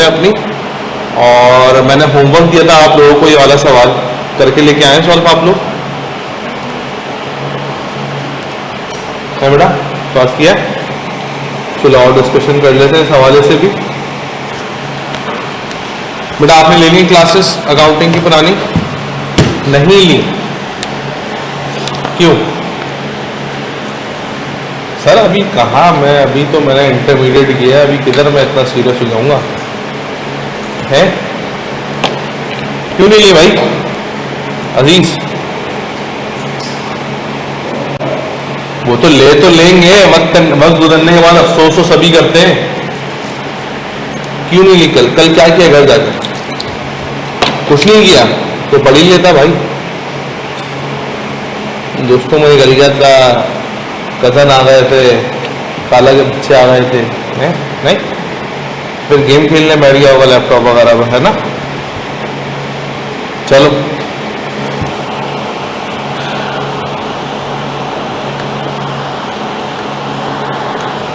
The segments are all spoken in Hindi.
अपनी, और मैंने होमवर्क दिया था आप लोगों को, ये वाला सवाल करके लेके आए सॉल्व आप लोग है बेटा, सॉल्व किया। चलो और डिस्कशन कर लेते हैं इस हवाले से भी। बेटा आपने ले ली क्लासेस अकाउंटिंग की पुरानी? नहीं ली, क्यों सर? अभी कहा मैं, अभी तो मैंने इंटरमीडिएट किया, अभी किधर मैं इतना सीरियस हो जाऊंगा है? क्यों नहीं ली भाई अजीज? वो तो लेंगे, वक्त गुजरने के बाद अफसोस तो सभी करते हैं। क्यों नहीं ली? कल क्या किया घर जाकर? कुछ नहीं किया तो पढ़ ही लेता भाई। दोस्तों मेरे गलीगत का कजन आ गए थे, काला के बच्चे आ गए थे, नहीं फिर गेम खेलने बैठ गया होगा लैपटॉप वगैरह में, है ना? चलो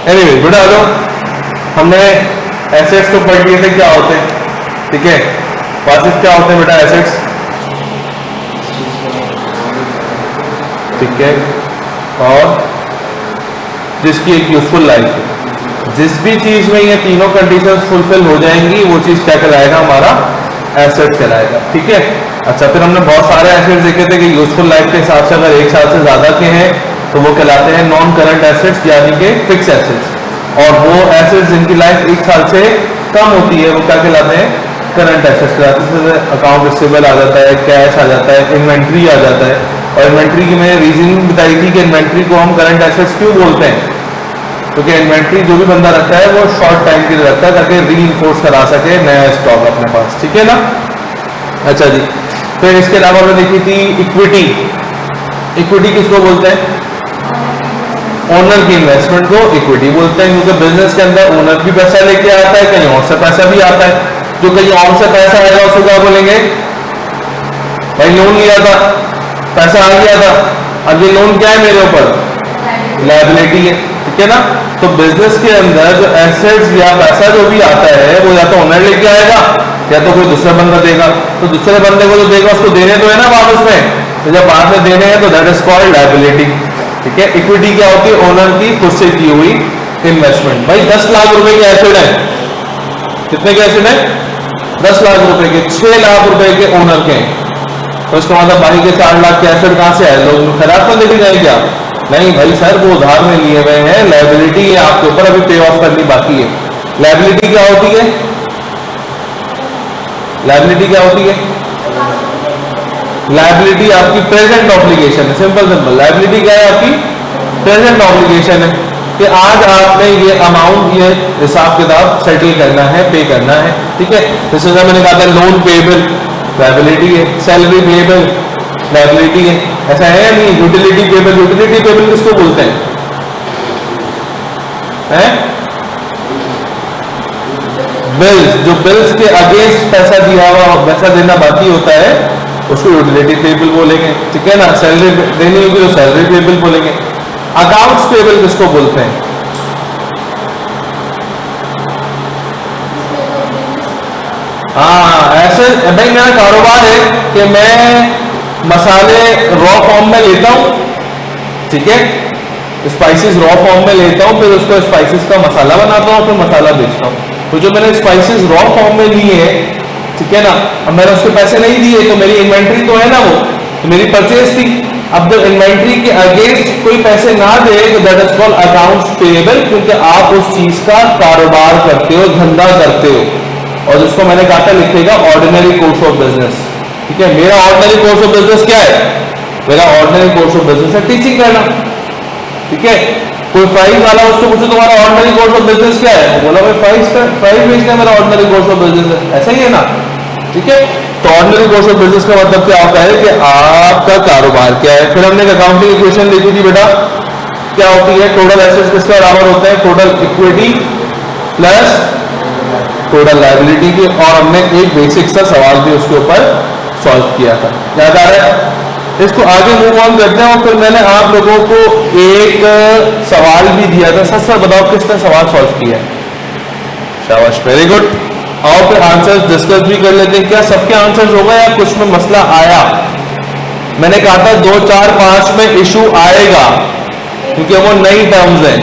एनीवे बेटा आ जाओ, हमने एसेट्स तो पढ़ लिए थे क्या होते हैं, ठीक है? पासिव क्या होते हैं बेटा? एसेट्स, ठीक है, और जिसकी एक यूजफुल लाइफ है। जिस भी चीज में ये तीनों कंडीशंस फुलफिल हो जाएंगी वो चीज क्या कहलाएगा? हमारा एसेट कहलाएगा, ठीक है? अच्छा, फिर हमने बहुत सारे एसेट्स देखे थे कि यूजफुल लाइफ के हिसाब से अगर एक साल से ज्यादा के हैं तो वो कहलाते हैं नॉन करंट एसेट्स, यानी कि फिक्स एसेट्स, और वो एसेट्स जिनकी लाइफ एक साल से कम होती है वो क्या कहलाते हैं? करंट एसेट्स कहलाते हैं। जैसे अकाउंट रिसीवेबल आ जाता है, कैश आ जाता है, इन्वेंट्री आ जाता है। और इन्वेंट्री की मैंने रीजनिंग बताई थी कि इन्वेंट्री को हम करंट एसेट्स क्यों बोलते हैं, क्योंकि इन्वेंट्री जो भी बंदा रखता है वो शॉर्ट टाइम के लिए रखता है ताकि रीइंफोर्स करा सके नया स्टॉक अपने पास, ठीक है ना? अच्छा जी, फिर इसके अलावा मैंने देखी थी इक्विटी। इक्विटी किसको बोलते हैं? ओनर की इन्वेस्टमेंट को इक्विटी बोलते हैं, क्योंकि बिजनेस के अंदर ओनर भी पैसा लेके आता है, कहीं और से पैसा भी आता है। जो कहीं और से पैसा आएगा उसको क्या बोलेंगे? भाई लोन लिया था, पैसा आ गया था, अब ये लोन क्या है मेरे ऊपर? लायबिलिटी है, ठीक है ना? तो बिजनेस के अंदर जो एसेट्स या पैसा जो भी आता है वो या तो ओनर लेके आएगा या तो कोई दूसरा बंदा देगा। तो दूसरे बंदे को जो देगा उसको देने तो है ना वापस में, तो जब बाद में देने हैं तो दैट इज कॉल्ड लायबिलिटी, ठीक है? इक्विटी क्या होती है? ओनर की खुद से की हुई इन्वेस्टमेंट। भाई 10 लाख रुपए के एसेट है, कितने के एसेट है? 10 लाख रुपए के, 6 लाख रुपए के ओनर के, तो इसका मतलब बाकी के 4 लाख के एसेट कहां से आए? लोग खराब तो लेके जाए क्या? नहीं भाई सर, वो उधार में लिए हुए हैं, लायबिलिटी है आपके ऊपर, अभी पे ऑफ करनी बाकी है। लायबिलिटी क्या होती है? लायबिलिटी क्या होती है? लायबिलिटी आपकी प्रेजेंट ऑब्लिगेशन है, सिंपल सिंपल। लायबिलिटी क्या है? आपकी प्रेजेंट ऑब्लिगेशन है कि आज आपने ये अमाउंट, ये हिसाब किताब सेटल करना है, पे करना है, ठीक है? जैसे मैंने कहा था लोन पेबल लायबिलिटी है, सैलरी पेबल लायबिलिटी है, ऐसा है या नहीं? यूटिलिटी पेबल, यूटिलिटी पेबल किसको बोलते हैं? बिल्स, जो बिल्स के अगेंस्ट पैसा दिया हुआ, पैसा देना बाकी होता है उसको यूटिलिटी पेबल बोलेंगे, ठीक है ना? सैलरी देनी होगी तो सैलरी पेबल बोलेंगे। अकाउंट्स पेबल किसको बोलते हैं? हाँ, ऐसे भाई मेरा कारोबार है कि मैं मसाले रॉ फॉर्म में लेता हूं, ठीक है? स्पाइसेस रॉ फॉर्म में लेता हूं, फिर उसको स्पाइसेस का मसाला बनाता हूं, फिर मसाला बेचता हूं। तो जो मैंने स्पाइसेस रॉ फॉर्म में लिए हैं, ठीक है ना, अब मैंने उसके पैसे नहीं दिए तो मेरी इन्वेंट्री तो है ना, वो तो मेरी परचेज थी। अब जब इन्वेंट्री के अगेंस्ट कोई पैसे ना दे तो that is called accounts payable, क्योंकि आप उस चीज का कारोबार करते हो, धंधा करते हो, और जिसको मैंने कहा था लिखेगा ऑर्डिनरी कोर्स ऑफ बिजनेस, ठीक है? मेरा ऑर्डिनरी कोर्स ऑफ बिजनेस क्या है? मेरा ऑर्डिनरी कोर्स ऑफ बिजनेस है टीचिंग करना, ठीक है? कोई फ्राइज वाला उसको पूछो तुम्हारा ऑर्डिनरी कोर्स ऑफ बिजनेस क्या है, बोला भाई फ्राइज बेचना मेरा ऑर्डिनरी कोर्स ऑफ बिजनेस है, ऐसा ही है ना, ठीक है? तो ऑर्डिनरी कोर्स ऑफ बिजनेस का मतलब क्या होता है कि आपका कारोबार क्या है। फिर हमने अकाउंटिंग इक्वेशन देखी थी बेटा, क्या होती है? टोटल एसेट्स किसके बराबर होते हैं? Total equity plus total liability की, और हमने एक बेसिक सा सवाल भी उसके ऊपर सॉल्व किया था, याद आ रहा है? इसको आगे मूव ऑन करते हैं। और फिर मैंने आप लोगों को एक सवाल भी दिया था, सच सच बताओ किसने सवाल सॉल्व किया है? शाबाश, वेरी गुड। आओ फिर आंसर्स डिस्कस भी कर लेते हैं। क्या सबके आंसर्स हो गए या कुछ में मसला आया? मैंने कहा था 2, 4, 5 में इशू आएगा क्योंकि वो नई टर्म्स है,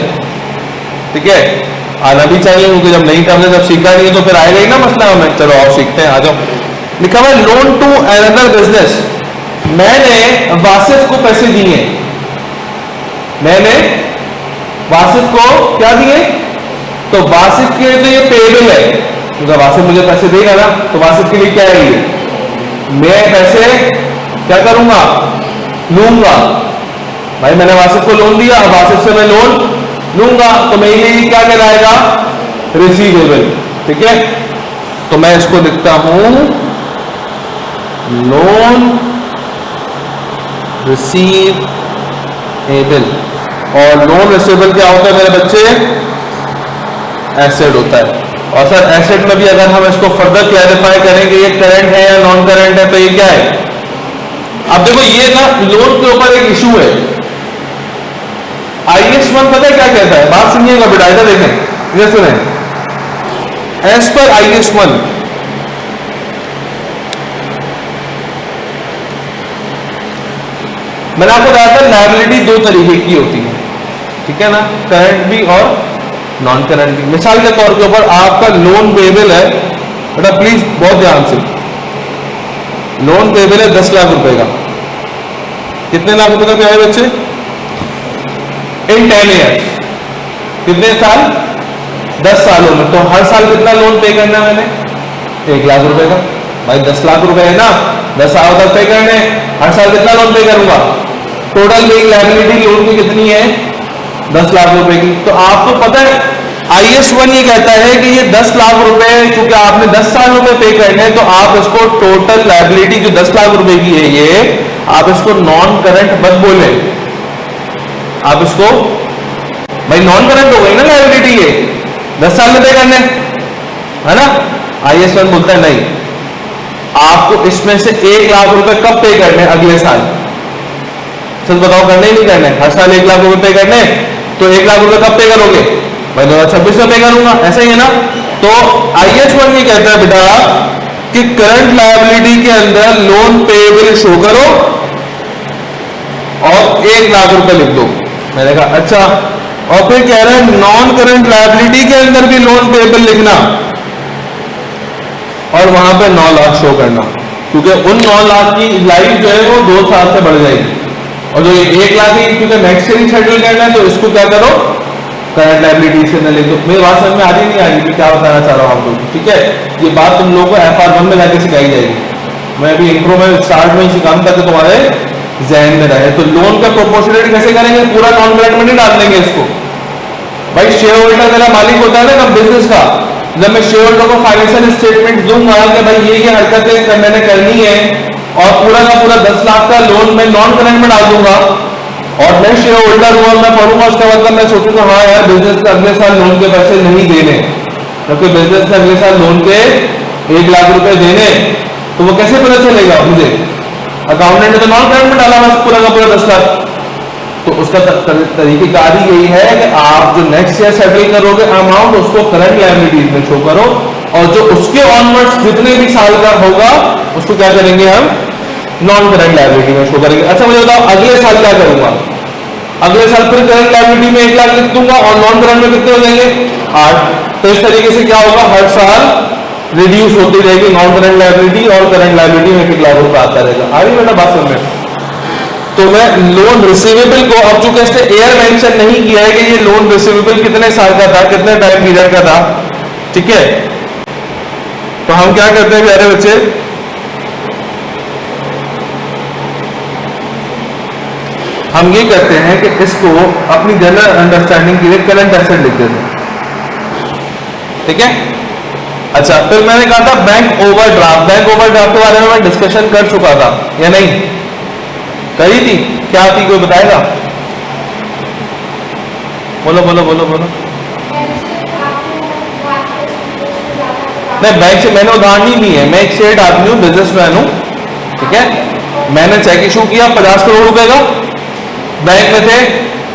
ठीक है, आना भी चाहिए क्योंकि जब नई टर्म्स है जब सीखा नहीं है तो फिर आएगा ही ना मसला हमें। चलो आओ सीखते हैं, आ जाओ। लिखा हुआ लोन टू अनदर बिजनेस। मैंने वासिफ को पैसे दिए, मैंने वासिफ को क्या दिए? तो वासिफ के लिए तो ये पेएबल है क्योंकि वासिफ मुझे पैसे देगा ना, तो वासिफ के लिए क्या है ये? मैं पैसे क्या करूंगा? लूंगा। भाई मैंने वासिफ को लोन दिया, वासिफ से मैं लोन लूंगा, तो मेरे लिए क्या कहलाएगा? रिसीवेबल, ठीक है। तो मैं इसको लिखता हूं लोन रिसीवेबल। और लोन रिसीवेबल क्या होता है मेरे बच्चे? एसेट होता है। और सर एसेट में भी अगर हम इसको फर्दर क्लैरिफाई करेंगे ये करंट है या नॉन करंट है, तो ये क्या है? अब देखो ये ना लोन के ऊपर एक इशू है। IS 1 पता है क्या कहता है? बात सुनिएगा बेटा, इधर देखें, ये सुने। एज पर IS 1 मैंने आपको बताया था लायबिलिटी 2 तरीके की होती है, ठीक है ना, करंट भी और नॉन करंट भी। मिसाल के तौर के ऊपर आपका लोन पेबल है बेटा, प्लीज बहुत ध्यान से, लोन पेबल है 10 लाख रुपए का। कितने लाख रुपए का क्या है बच्चे? इन 10 ईयर्स। कितने साल? 10 सालों में। तो हर साल कितना लोन पे करना है मैंने? 1 लाख रुपए का। भाई 10 लाख रुपए है ना, 10 साल तक पे करने, हर साल कितना लोन पे करूंगा? टोटल बेइंग लायबिलिटी लोन की कितनी है? 10 लाख रुपए की। तो आपको पता है IS 1 ये कहता है कि ये 10 लाख रुपए क्योंकि आपने 10 सालों में पे करने हैं, तो आप इसको टोटल लायबिलिटी जो 10 लाख रुपए की है ये आप इसको नॉन करंट मत बोले, आप इसको भाई नॉन करंट हो गई ना लायबिलिटी, ये 10 साल में पे करने है ना। IS 1 बोलता है नहीं, आपको इसमें से 1 लाख रुपए कब पे करने? अगले साल। सच बताओ, करने ही नहीं करने? हर साल 1 लाख रुपए पे करने, तो 1 लाख रुपए कब पे करोगे? भाई 2026 में पे करूंगा, ऐसा ही है ना। तो IS 1 ये कहता है बेटा कि करंट लायबिलिटी के अंदर लोन पेएबल शो करो और 1 लाख रुपए लिख दो। मैंने कहा अच्छा, और फिर कह रहा है नॉन करंट लायबिलिटी के अंदर भी लोन पेएबल लिखना और वहां पे 9 लाख शो करना, क्योंकि उन 9 लाख की लाइफ जो है वो 2 साल से बढ़ जाएगी। और जो 1 लाख ही क्योंकि नेक्स्ट ईयर ही सेटल करना है, तो इसको क्या करो? करंट लायबिलिटी से न लिख दो। मेरी बात समझ में आ रही नहीं आ रही कि क्या बताना चाह रहा हूं आप लोग, ठीक है। ये बात तुम लोगों को FR 1 में जाके सिखाई जाएगी। मैं अभी इंट्रो में स्टार्ट में ही सिखाऊं ताकि तुम्हारे जहन में रहे। तो लोन का प्रोपोर्शनलिटी कैसे करेंगे? पूरा नॉन करंट में नहीं डाल देंगे इसको। भाई शेयर होल्डर मेरा मालिक होता है ना बिजनेस का, जब मैं शेयर होल्डर को फाइनेंशियल स्टेटमेंट दूंगा कि भाई ये हरकतें मैंने करनी है और पूरा का पूरा 10 लाख का लोन मैं नॉन करंट में डाल दूंगा, और मैं शेयर होल्डर हूं और मैं पढ़ूंगा, उसका मतलब मैं सोचूंगा हाँ यार बिजनेस के अगले साल लोन के पैसे नहीं देने, क्योंकि बिजनेस के अगले साल लोन के 1 लाख रुपए देने, तो वो कैसे पता चलेगा मुझे? अकाउंटेंट ने तो नॉन करंट में डाला बस पूरा का पूरा 10 लाख। तो उसका तरीकेकार यही है कि आप जो नेक्स्ट ईयर सेटल करोगे अमाउंट उसको करंट लायबिलिटीज में शो करो, और जो उसके ऑनवर्ड्स जितने भी साल का होगा उसको क्या करेंगे? हम नॉन करंट लायबिलिटी में शो करेंगे। अच्छा मुझे बताओ अगले साल क्या करूंगा? अगले साल फिर करंट लायबिलिटी में 1 लाख लिख दूंगा और नॉन करंट में कितने हो जाएंगे? 8। तो इस तरीके से क्या होगा? हर साल रिड्यूस होती रहेगी नॉन करंट लायबिलिटी और करंट लायबिलिटी में 1 लाख रुपए आता रहेगा। आ रही बेटा बात समझ में? तो मैं लोन रिसीवेबल को, अब चूंकि इसने एयर मेंशन नहीं किया है कि ये लोन रिसीवेबल कितने साल का था, कितने टाइम पीरियड का था, ठीक है, तो हम क्या करते हैं प्यारे बच्चे? हम ये करते हैं कि इसको अपनी जनरल अंडरस्टैंडिंग के लिए करंट एसेट लिख देते हैं, ठीक है। अच्छा, फिर मैंने कहा था बैंक ओवरड्राफ्ट। बैंक ओवरड्राफ्ट के बारे में मैं डिस्कशन कर चुका था या नहीं? कही थी? क्या थी, कोई बताएगा? बोलो बोलो बोलो बोलो। नहीं, बैंक से मैंने उधार नहीं ली है, मैं एक शेयर्ड आदमी हूँ, बिजनेसमैन हूँ, ठीक है। मैंने चेक इशू किया 50 करोड़ रुपए का, बैंक में थे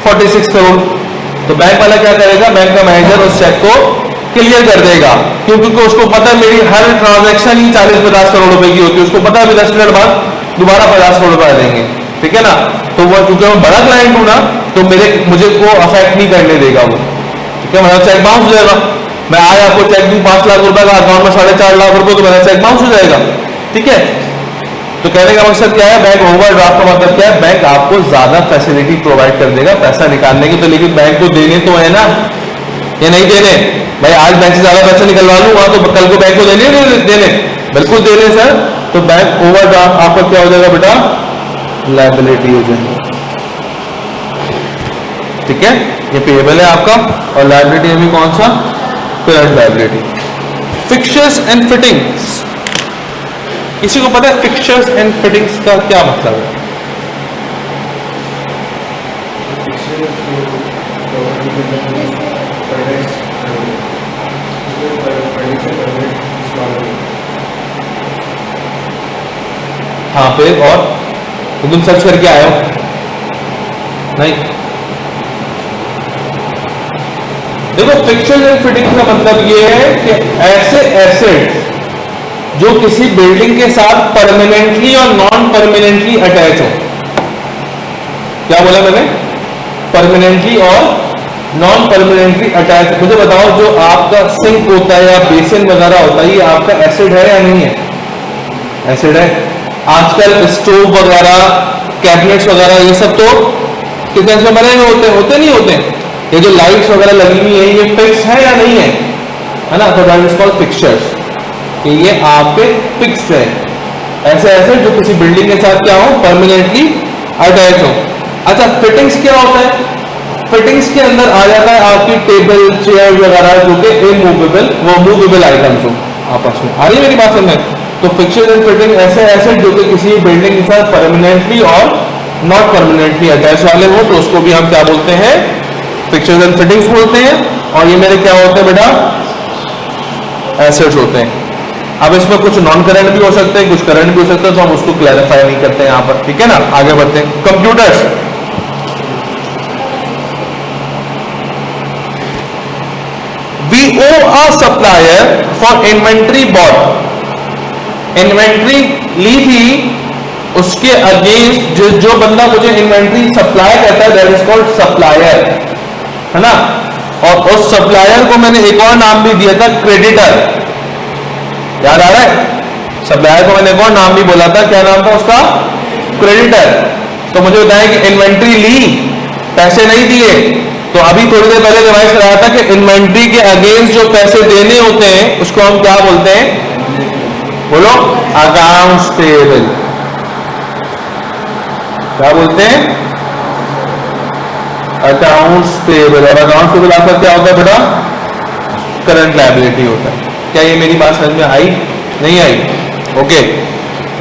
46 करोड़। तो बैंक वाला क्या करेगा? बैंक का मैनेजर उस चेक को क्लियर कर देगा, क्योंकि उसको पता है मेरी हर ट्रांजैक्शन ही 40-50 करोड़ रुपए की होती है, उसको पता है 10 मिनट बाद दोबारा 50 करोड़ रुपए आ देंगे, ठीक है ना। तो वो क्योंकि मैं बड़ा क्लाइंट हूं ना, तो मुझे को अफेक्ट नहीं करने देगा वो, ठीक है। मेरा चेक बाउंस हो जाएगा, मैं आज आपको चेक दूं 5 लाख रुपए का, अकाउंट में 4.5 लाख रुपए, तो मेरा चेक बाउंस हो जाएगा, ठीक है। तो कहने का मकसद क्या है, बैंक ओवरड्राफ्ट का मतलब क्या है, बैंक आपको ज्यादा फैसिलिटी प्रोवाइड कर देगा पैसा निकालने की, तो लेकिन बैंक को देने तो है ना, या नहीं देने भाई। आज बैंक से ज्यादा पैसा निकलवा लूंगा तो कल को बैंक को देने, बिल्कुल देने सर। तो बैंक ओवरड्राफ्ट आपका क्या हो जाएगा बेटा, लायबिलिटी हो जाएगी, ठीक है। ये पेएबल है आपका, और लायबिलिटी है भी कौन सा, current liability. Fixtures and fittings, किसी को पता है फिक्चर्स एंड फिटिंग्स का क्या मतलब है? हाँ पे, और तो तुम सर्च करके आए हो नहीं? देखो फिक्चर्स एंड फिटिंग्स का मतलब ये है कि ऐसे एसेट्स जो किसी बिल्डिंग के साथ परमानेंटली और नॉन परमानेंटली अटैच हो। क्या बोला मैंने, परमानेंटली और नॉन परमानेंटली अटैच। मुझे बताओ जो आपका सिंक होता है या बेसिन वगैरह होता है, ये आपका एसिड है या नहीं है? एसिड है। आजकल स्टोव वगैरह, कैबिनेट्स वगैरह, ये सब तो कितने से बने हुए होते नहीं होते? ये जो लाइट्स वगैरह लगी हुई है, ये फिक्स है या नहीं है ना? तो दैट इज कॉल्ड फिक्चर्स, कि ये आपके फिक्स है। ऐसे ऐसे जो किसी बिल्डिंग के साथ क्या हो, परमानेंटली अटैच हो। अच्छा, फिटिंग्स क्या होता है? फिटिंग्स के अंदर आ जाता है आपकी टेबल, चेयर वगैरह, जो कि इमूवेबल, वो मूवेबल आइटम्स हो आपस में। आ रही है मेरी बात समझ? तो फिक्चर्स एंड फिटिंग ऐसे ऐसे जो कि किसी बिल्डिंग के साथ परमानेंटली और नॉट परमानेंटली अटैच वाले हो, तो उसको भी हम क्या बोलते हैं, फिक्चर्स एंड फिटिंग्स बोलते हैं। और ये मेरे क्या होते हैं बेटा, एसेट्स होते हैं। अब इसमें कुछ नॉन करंट भी हो सकते हैं, कुछ करंट भी हो सकते हैं, तो हम उसको क्लैरिफाई नहीं करते हैं यहाँ पर, ठीक है ना। आगे बढ़ते हैं। Computers, we owe a supplier for inventory bought, inventory ली थी, उसके अगेंस्ट जो बंदा मुझे इन्वेंट्री सप्लाई करता है, दैट इज कॉल्ड सप्लायर, है ना। और उस सप्लायर को मैंने एक और नाम भी दिया था, क्रेडिटर। याद आ रहा है? सप्लायर को मैंने एक और नाम भी बोला था, क्या नाम था उसका, क्रेडिटर। तो मुझे बताया कि इन्वेंट्री ली, पैसे नहीं दिए, तो अभी थोड़ी देर पहले रिवाइज कराया था कि इन्वेंट्री के अगेंस्ट जो पैसे देने होते हैं उसको हम क्या बोलते हैं, बोलो, अकाउंट्स पेएबल। क्या बोलते हैं, अकाउंट्स पेएबल। और अकाउंट्स पेएबल आपका क्या होता है बेटा, करंट लायबिलिटी होता है। क्या ये मेरी बात समझ में आई, नहीं आई? ओके,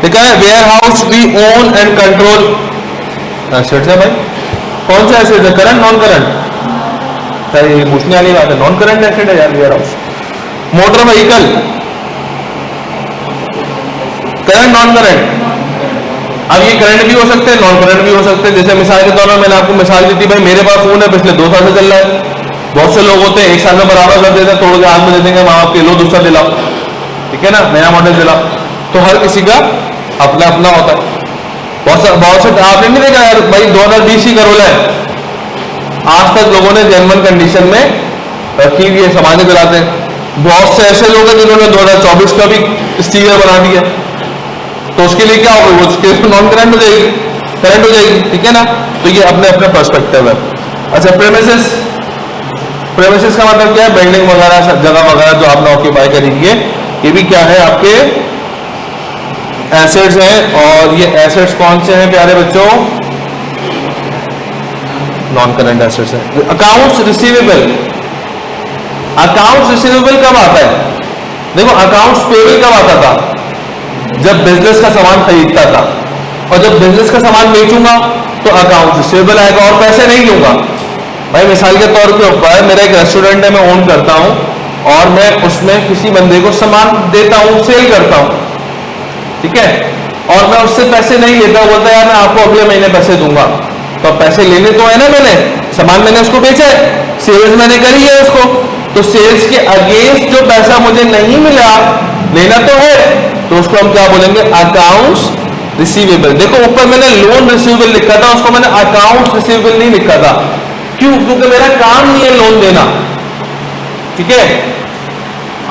देखा है, warehouse we own and control assets है भाई। कौन सा एसेट है, करंट नॉन करंट? ये पूछने वाली बात है, नॉन करंट एसेट है यार warehouse. Motor vehicle, current non current? अब ये करंट भी हो सकते हैं, नॉन करंट भी हो सकते हैं। जैसे मिसाल के तौर पर मैंने आपको मिसाल दी थी, भाई मेरे पास फोन है, पिछले 2 साल से चल रहा है। बहुत से लोग होते हैं 1 साल में बराबर कर देते हैं, तोड़ के हाथ में दे देंगे, माँ बाप के लो दूसरा दिलाओ, ठीक है ना, नया मॉडल दिलाओ। तो हर किसी का अपना अपना होता है। बहुत से आपने नहीं देखा यार भाई, 2020 की करोला है, आज तक लोगों ने जेन्युइन कंडीशन में रखी हुई है, समाज में दिलाते हैं। बहुत से ऐसे लोग हैं जिन्होंने 2024 का भी स्टीकर बना दिया, तो उसके लिए क्या होगा, वो उसके नॉन करंट हो जाएगी, करंट हो जाएगी, ठीक है ना। तो ये अपने अपने पर्सपेक्टिव है। अच्छा, प्रेमिसेस, प्रेमिसेस का मतलब क्या है, बिल्डिंग वगैरह, जगह वगैरह जो आपने ऑक्यूपाई करेंगे, ये भी क्या है, आपके एसेट्स हैं। और ये एसेट्स कौन से हैं प्यारे बच्चों, नॉन करंट एसेट्स हैं। अकाउंट्स रिसीवेबल, अकाउंट्स रिसीवेबल कब आता है, देखो अकाउंट्स पेबल कब आता था, जब बिजनेस का सामान खरीदता था, और जब बिजनेस का सामान बेचूंगा तो अकाउंट रिसीवेबल आएगा, और पैसे नहीं लूंगा। भाई मिसाल के तौर पे ऊपर मेरा एक रेस्टोरेंट है, मैं ओन करता हूं, और मैं उसमें किसी बंदे को सामान देता हूं, सेल करता हूं, ठीक है, और मैं उससे पैसे नहीं लेता, बोलता है यार मैं आपको अगले महीने पैसे दूंगा। तो पैसे लेने तो है ना, मैंने सामान मैंने उसको बेचा है, सेल्स मैंने करी है उसको, तो सेल्स के अगेंस्ट जो पैसा मुझे नहीं मिला, लेना तो है, तो उसको हम क्या बोलेंगे, अकाउंट्स रिसीवेबल। देखो ऊपर मैंने लोन रिसीवेबल लिखा था, उसको मैंने अकाउंट्स रिसीवेबल नहीं लिखा था। क्यों? क्योंकि मेरा काम नहीं है लोन देना, ठीक है।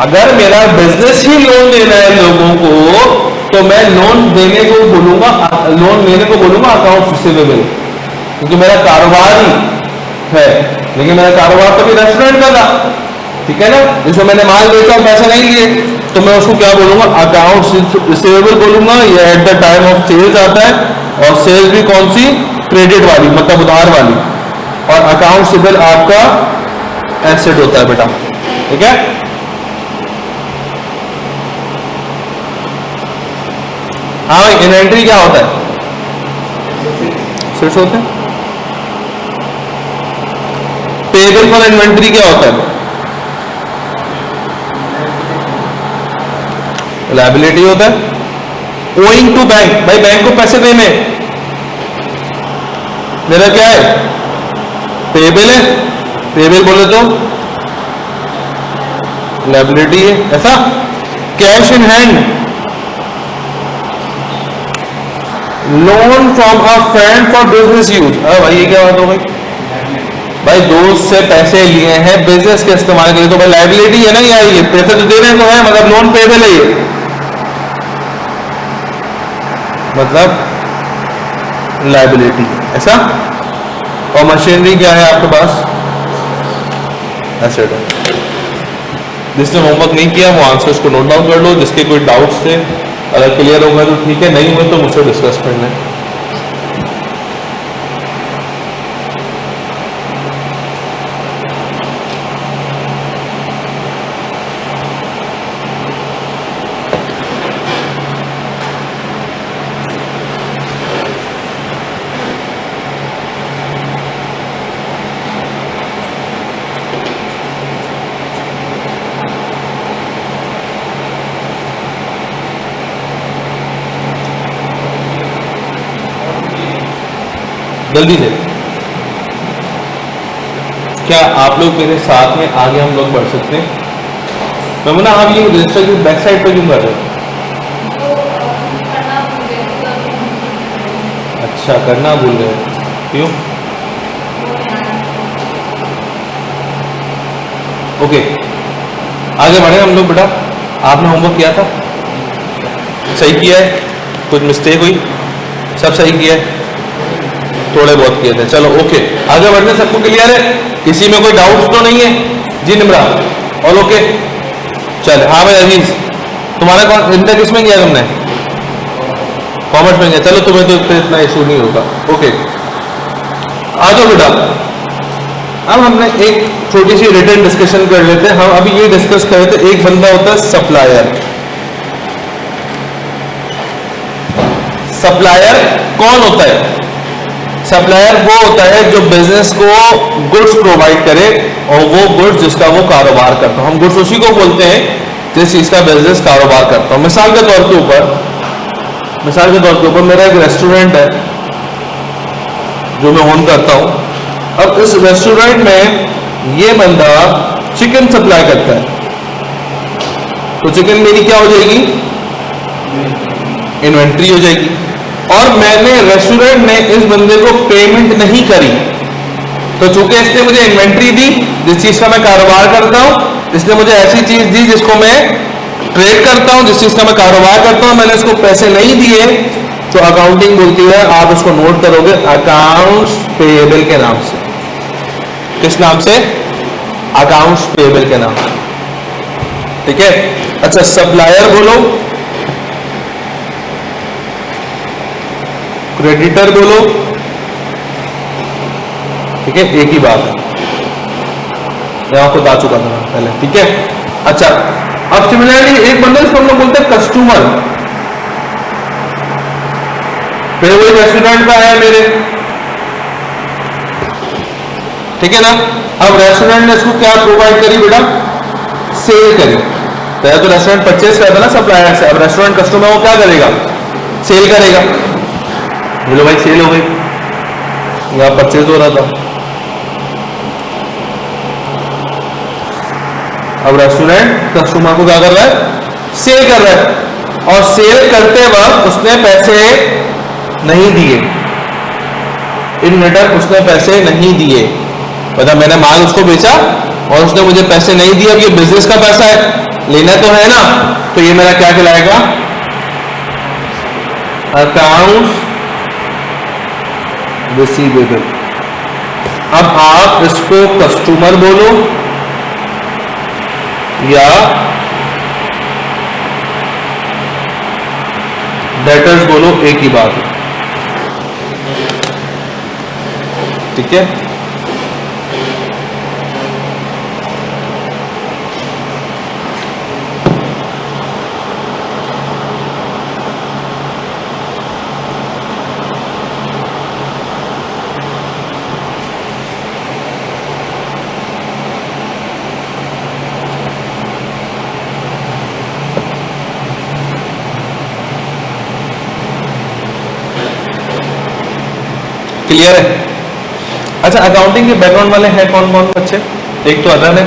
अगर मेरा बिजनेस ही लोन देना है लोगों को, तो मैं लोन देने को बोलूंगा, लोन लेने को बोलूंगा अकाउंट्स रिसीवेबल, क्योंकि मेरा कारोबार ही है। लेकिन मेरा कारोबार तो भी रेस्टोरेंट का था, ठीक है ना, जिसमें मैंने माल बेचा और पैसे नहीं लिए, तो मैं उसको क्या बोलूंगा, अकाउंट्स रिसीवेबल बोलूंगा। ये at the time of sales आता है, और सेल्स भी कौन सी, क्रेडिट वाली, मतलब उधार वाली, और अकाउंट रिसीवेबल आपका एसेट होता है बेटा, ठीक है। हाँ भाई, इन्वेंट्री क्या होता है, सेट्स होते हैं। पेबल फॉर इन्वेंट्री क्या होता है, लायबिलिटी होता है। ओइंग टू बैंक, भाई बैंक को पैसे देने, मेरा क्या है, पेबल है। पेबल बोले तो लायबिलिटी है, ऐसा। Cash in hand, loan from a friend for business use. भाई ये क्या बात हो गई, भाई दोस्त से पैसे लिए हैं बिजनेस के इस्तेमाल के लिए, तो भाई लायबिलिटी है ना, ये पैसे तो देने को है, मतलब लोन पेबल है ये, मतलब लायबिलिटी, ऐसा। और मशीनरी क्या है आपके पास, एसेट है। जिसने होमवर्क नहीं किया वो आंसर्स को नोट डाउन कर लो, जिसके कोई डाउट्स थे, अगर क्लियर होगा तो ठीक है, नहीं हुए तो मुझसे डिस्कस कर लें। जल्दी से, क्या आप लोग मेरे साथ में आगे हम लोग बढ़ सकते हैं। मैं ना, आप ये रजिस्टर की बैक साइड पे क्यों कर रहे हो? अच्छा, करना भूल गए, क्यों? ओके, आगे बढ़े हम लोग। बेटा आपने होमवर्क किया था, सही किया है, कुछ मिस्टेक हुई, सब सही किया है, थोड़े बहुत किए थे, चलो ओके, आगे बढ़ने। सबको क्लियर है, किसी में कोई डाउट्स तो नहीं है जी? निम्रा और ओके, चल। हाँ भाई अजीज, तुम्हारा कौन इंटर किसमें किया तुमने? कॉमर्स में गया, चलो तुम्हें तो इतना इशू नहीं होगा, ओके। आ जाओ बेटा, अब हमने एक छोटी सी रिटन डिस्कशन कर लेते हैं। हम अभी ये डिस्कस कर रहे थे, एक बंदा होता है सप्लायर। सप्लायर कौन होता है? सप्लायर वो होता है जो बिजनेस को गुड्स प्रोवाइड करे, और वो गुड्स जिसका वो कारोबार करता है। हम गुड्स उसी को बोलते हैं जिस चीज का बिजनेस कारोबार करता हूं। मिसाल के तौर के ऊपर मेरा एक रेस्टोरेंट है जो मैं ओन करता हूं। अब इस रेस्टोरेंट में ये बंदा चिकन सप्लाई करता है, तो चिकन मेरी क्या हो जाएगी, इन्वेंट्री हो जाएगी। और मैंने रेस्टोरेंट में इस बंदे को पेमेंट नहीं करी, तो चूंकि इसने मुझे इन्वेंट्री दी जिस चीज का मैं कारोबार करता हूं, इसने मुझे ऐसी चीज दी जिसको मैं ट्रेड करता हूं, जिस चीज का मैं कारोबार करता हूं, मैंने इसको पैसे नहीं दिए, तो अकाउंटिंग बोलती है, आप इसको नोट करोगे अकाउंट्स पेएबल के नाम से। किस नाम से? अकाउंट्स पेएबल के नाम से, ठीक है। अच्छा, सप्लायर बोलो, क्रेडिटर बोलो, ठीक है, एक ही बात है, मैं आपको बता चुका था पहले, ठीक है। अच्छा, अब सिमिलरली एक बंदा इसको हम लोग बोलते हैं कस्टमर। फिर वही रेस्टोरेंट का है मेरे, ठीक है ना। अब रेस्टोरेंट ने इसको क्या प्रोवाइड करी बेटा, सेल करी। पहले तो रेस्टोरेंट परचेज करता ना सप्लायर से, अब रेस्टोरेंट कस्टमर वो क्या करेगा, सेल करेगा। बोलो भाई सेल हो गई, यहां परचेज हो रहा था, अब रेस्टोरेंट कस्टमर को क्या कर रहा है, सेल कर रहा है, और सेल करते वक्त उसने पैसे नहीं दिए, इन रिटर्न उसने पैसे नहीं दिए, मतलब मैंने माल उसको बेचा और उसने मुझे पैसे नहीं दिए। अब ये बिजनेस का पैसा है, लेना तो है ना, तो ये मेरा क्या कहलाएगा, अकाउंट्स रिसीवेबल। अब आप इसको कस्टमर बोलो या डेटर्स बोलो, एक ही बात है, ठीक है। क्लियर है? अच्छा, अकाउंटिंग के बैकग्राउंड वाले हैं कौन कौन बच्चे? एक तो अदर है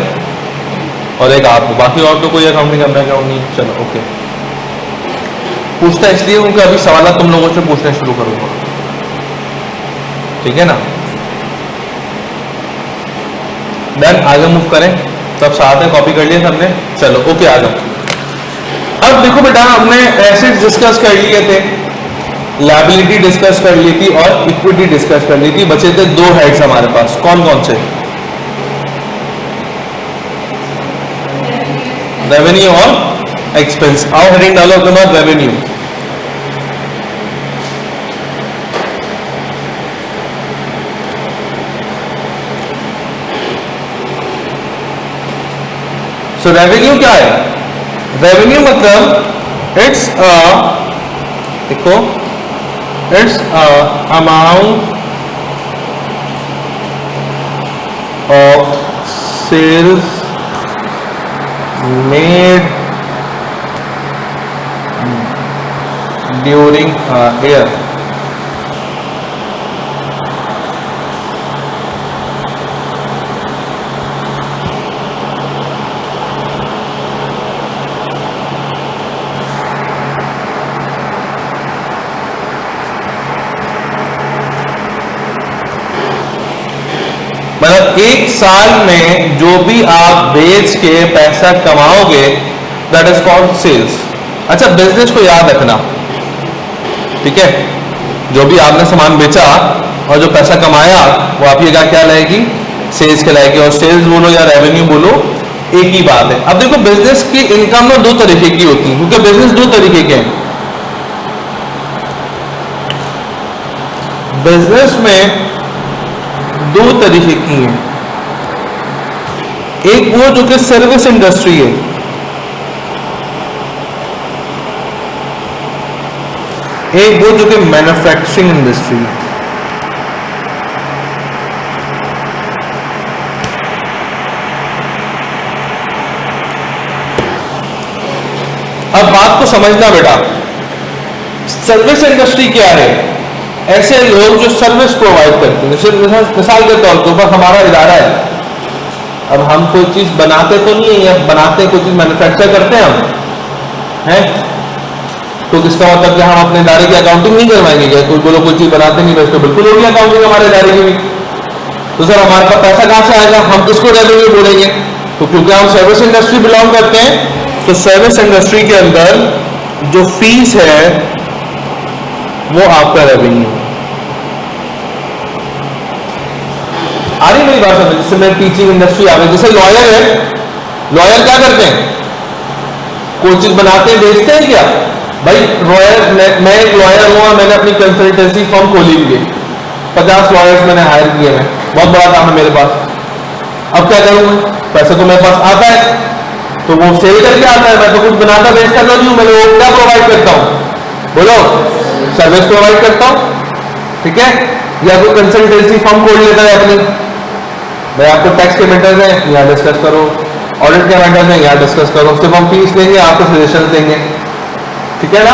और एक आप, बाकी और तो कोई अकाउंटिंग का बैकग्राउंड नहीं। चलो ओके, पूछता इसलिए क्योंकि अभी सवाल तुम लोगों से पूछना शुरू करूंगा, ठीक है ना। डन, आगे मूव करें, सब साथ में कॉपी कर लिया सबने, चलो ओके आगे। अब देखो बेटा, हमने एसेट्स डिस्कस कर लिए थे, लायबिलिटी डिस्कस कर ली थी और इक्विटी डिस्कस कर ली थी। बचे थे दो हेड्स हमारे पास, कौन कौन से? रेवेन्यू और एक्सपेंस। आओ हेडिंग डालो अपने पास, रेवेन्यू। सो रेवेन्यू क्या है? रेवेन्यू मतलब इट्स देखो, it's amount of sales made during a year. मतलब एक साल में जो भी आप बेच के पैसा कमाओगे, दैट इज कॉल्ड सेल्स। अच्छा, बिजनेस को याद रखना, ठीक है। जो भी आपने सामान बेचा और जो पैसा कमाया, वो आपकी क्या लाएगी, सेल्स कहलाएगी। और सेल्स बोलो या रेवेन्यू बोलो, एक ही बात है। अब देखो, बिजनेस की इनकम ना दो तरीके की होती है, क्योंकि बिजनेस दो तरीके के हैं। बिजनेस में दो तरीके की हैं, एक वो जो कि सर्विस इंडस्ट्री है, एक वो जो कि मैन्युफैक्चरिंग इंडस्ट्री है। अब बात को समझना बेटा, सर्विस इंडस्ट्री क्या है? ऐसे लोग जो सर्विस प्रोवाइड करते हैं। जैसे मिसाल के तौर पर हमारा इदारा है, अब हम कोई चीज बनाते तो नहीं है, बनाते कोई चीज मैन्युफैक्चर करते हैं हम, हैं? तो किसका मतलब कि हम अपने इदारे की अकाउंटिंग नहीं करवाएंगे क्या? कोई बोलो कोई चीज बनाते नहीं, बस तो बिल्कुल होगी अकाउंटिंग हमारे इदारे की भी। तो सर हमारे पास पैसा कहां से आएगा? हम किसको रेवेन्यू बोलेंगे? तो क्योंकि हम सर्विस इंडस्ट्री बिलोंग करते हैं, तो सर्विस इंडस्ट्री के अंदर जो फीस है वो आपका रेवेन्यू। आ रही मेरी बात समझ? जैसे मैं टीचिंग इंडस्ट्री आ गई, जैसे लॉयर है, लॉयर क्या करते हैं? कोई चीज बनाते हैं, बेचते हैं क्या? भाई लॉयर, मैं एक लॉयर हूँ, मैंने अपनी कंसल्टेंसी फर्म खोली हुई है, 50 लॉयर्स मैंने हायर किए हैं, बहुत बड़ा काम है मेरे पास। अब क्या करूँ? पैसा तो मेरे पास आता है, तो वो सेल करके आता है, मैं तो कुछ बनाता बेचता तो नहीं हूँ। मैं वो क्या प्रोवाइड करता हूँ? बोलो, सर्विस प्रोवाइड करता हूँ, ठीक है। या कोई कंसल्टेंसी फर्म खोल लेता है अपनी, भाई आपको टैक्स के मैटर्स हैं, यहाँ डिस्कस करो, ऑडिट के मैटर्स हैं, यहाँ डिस्कस करो, सिर्फ हम फीस लेंगे, आपको सजेशन देंगे, ठीक है ना।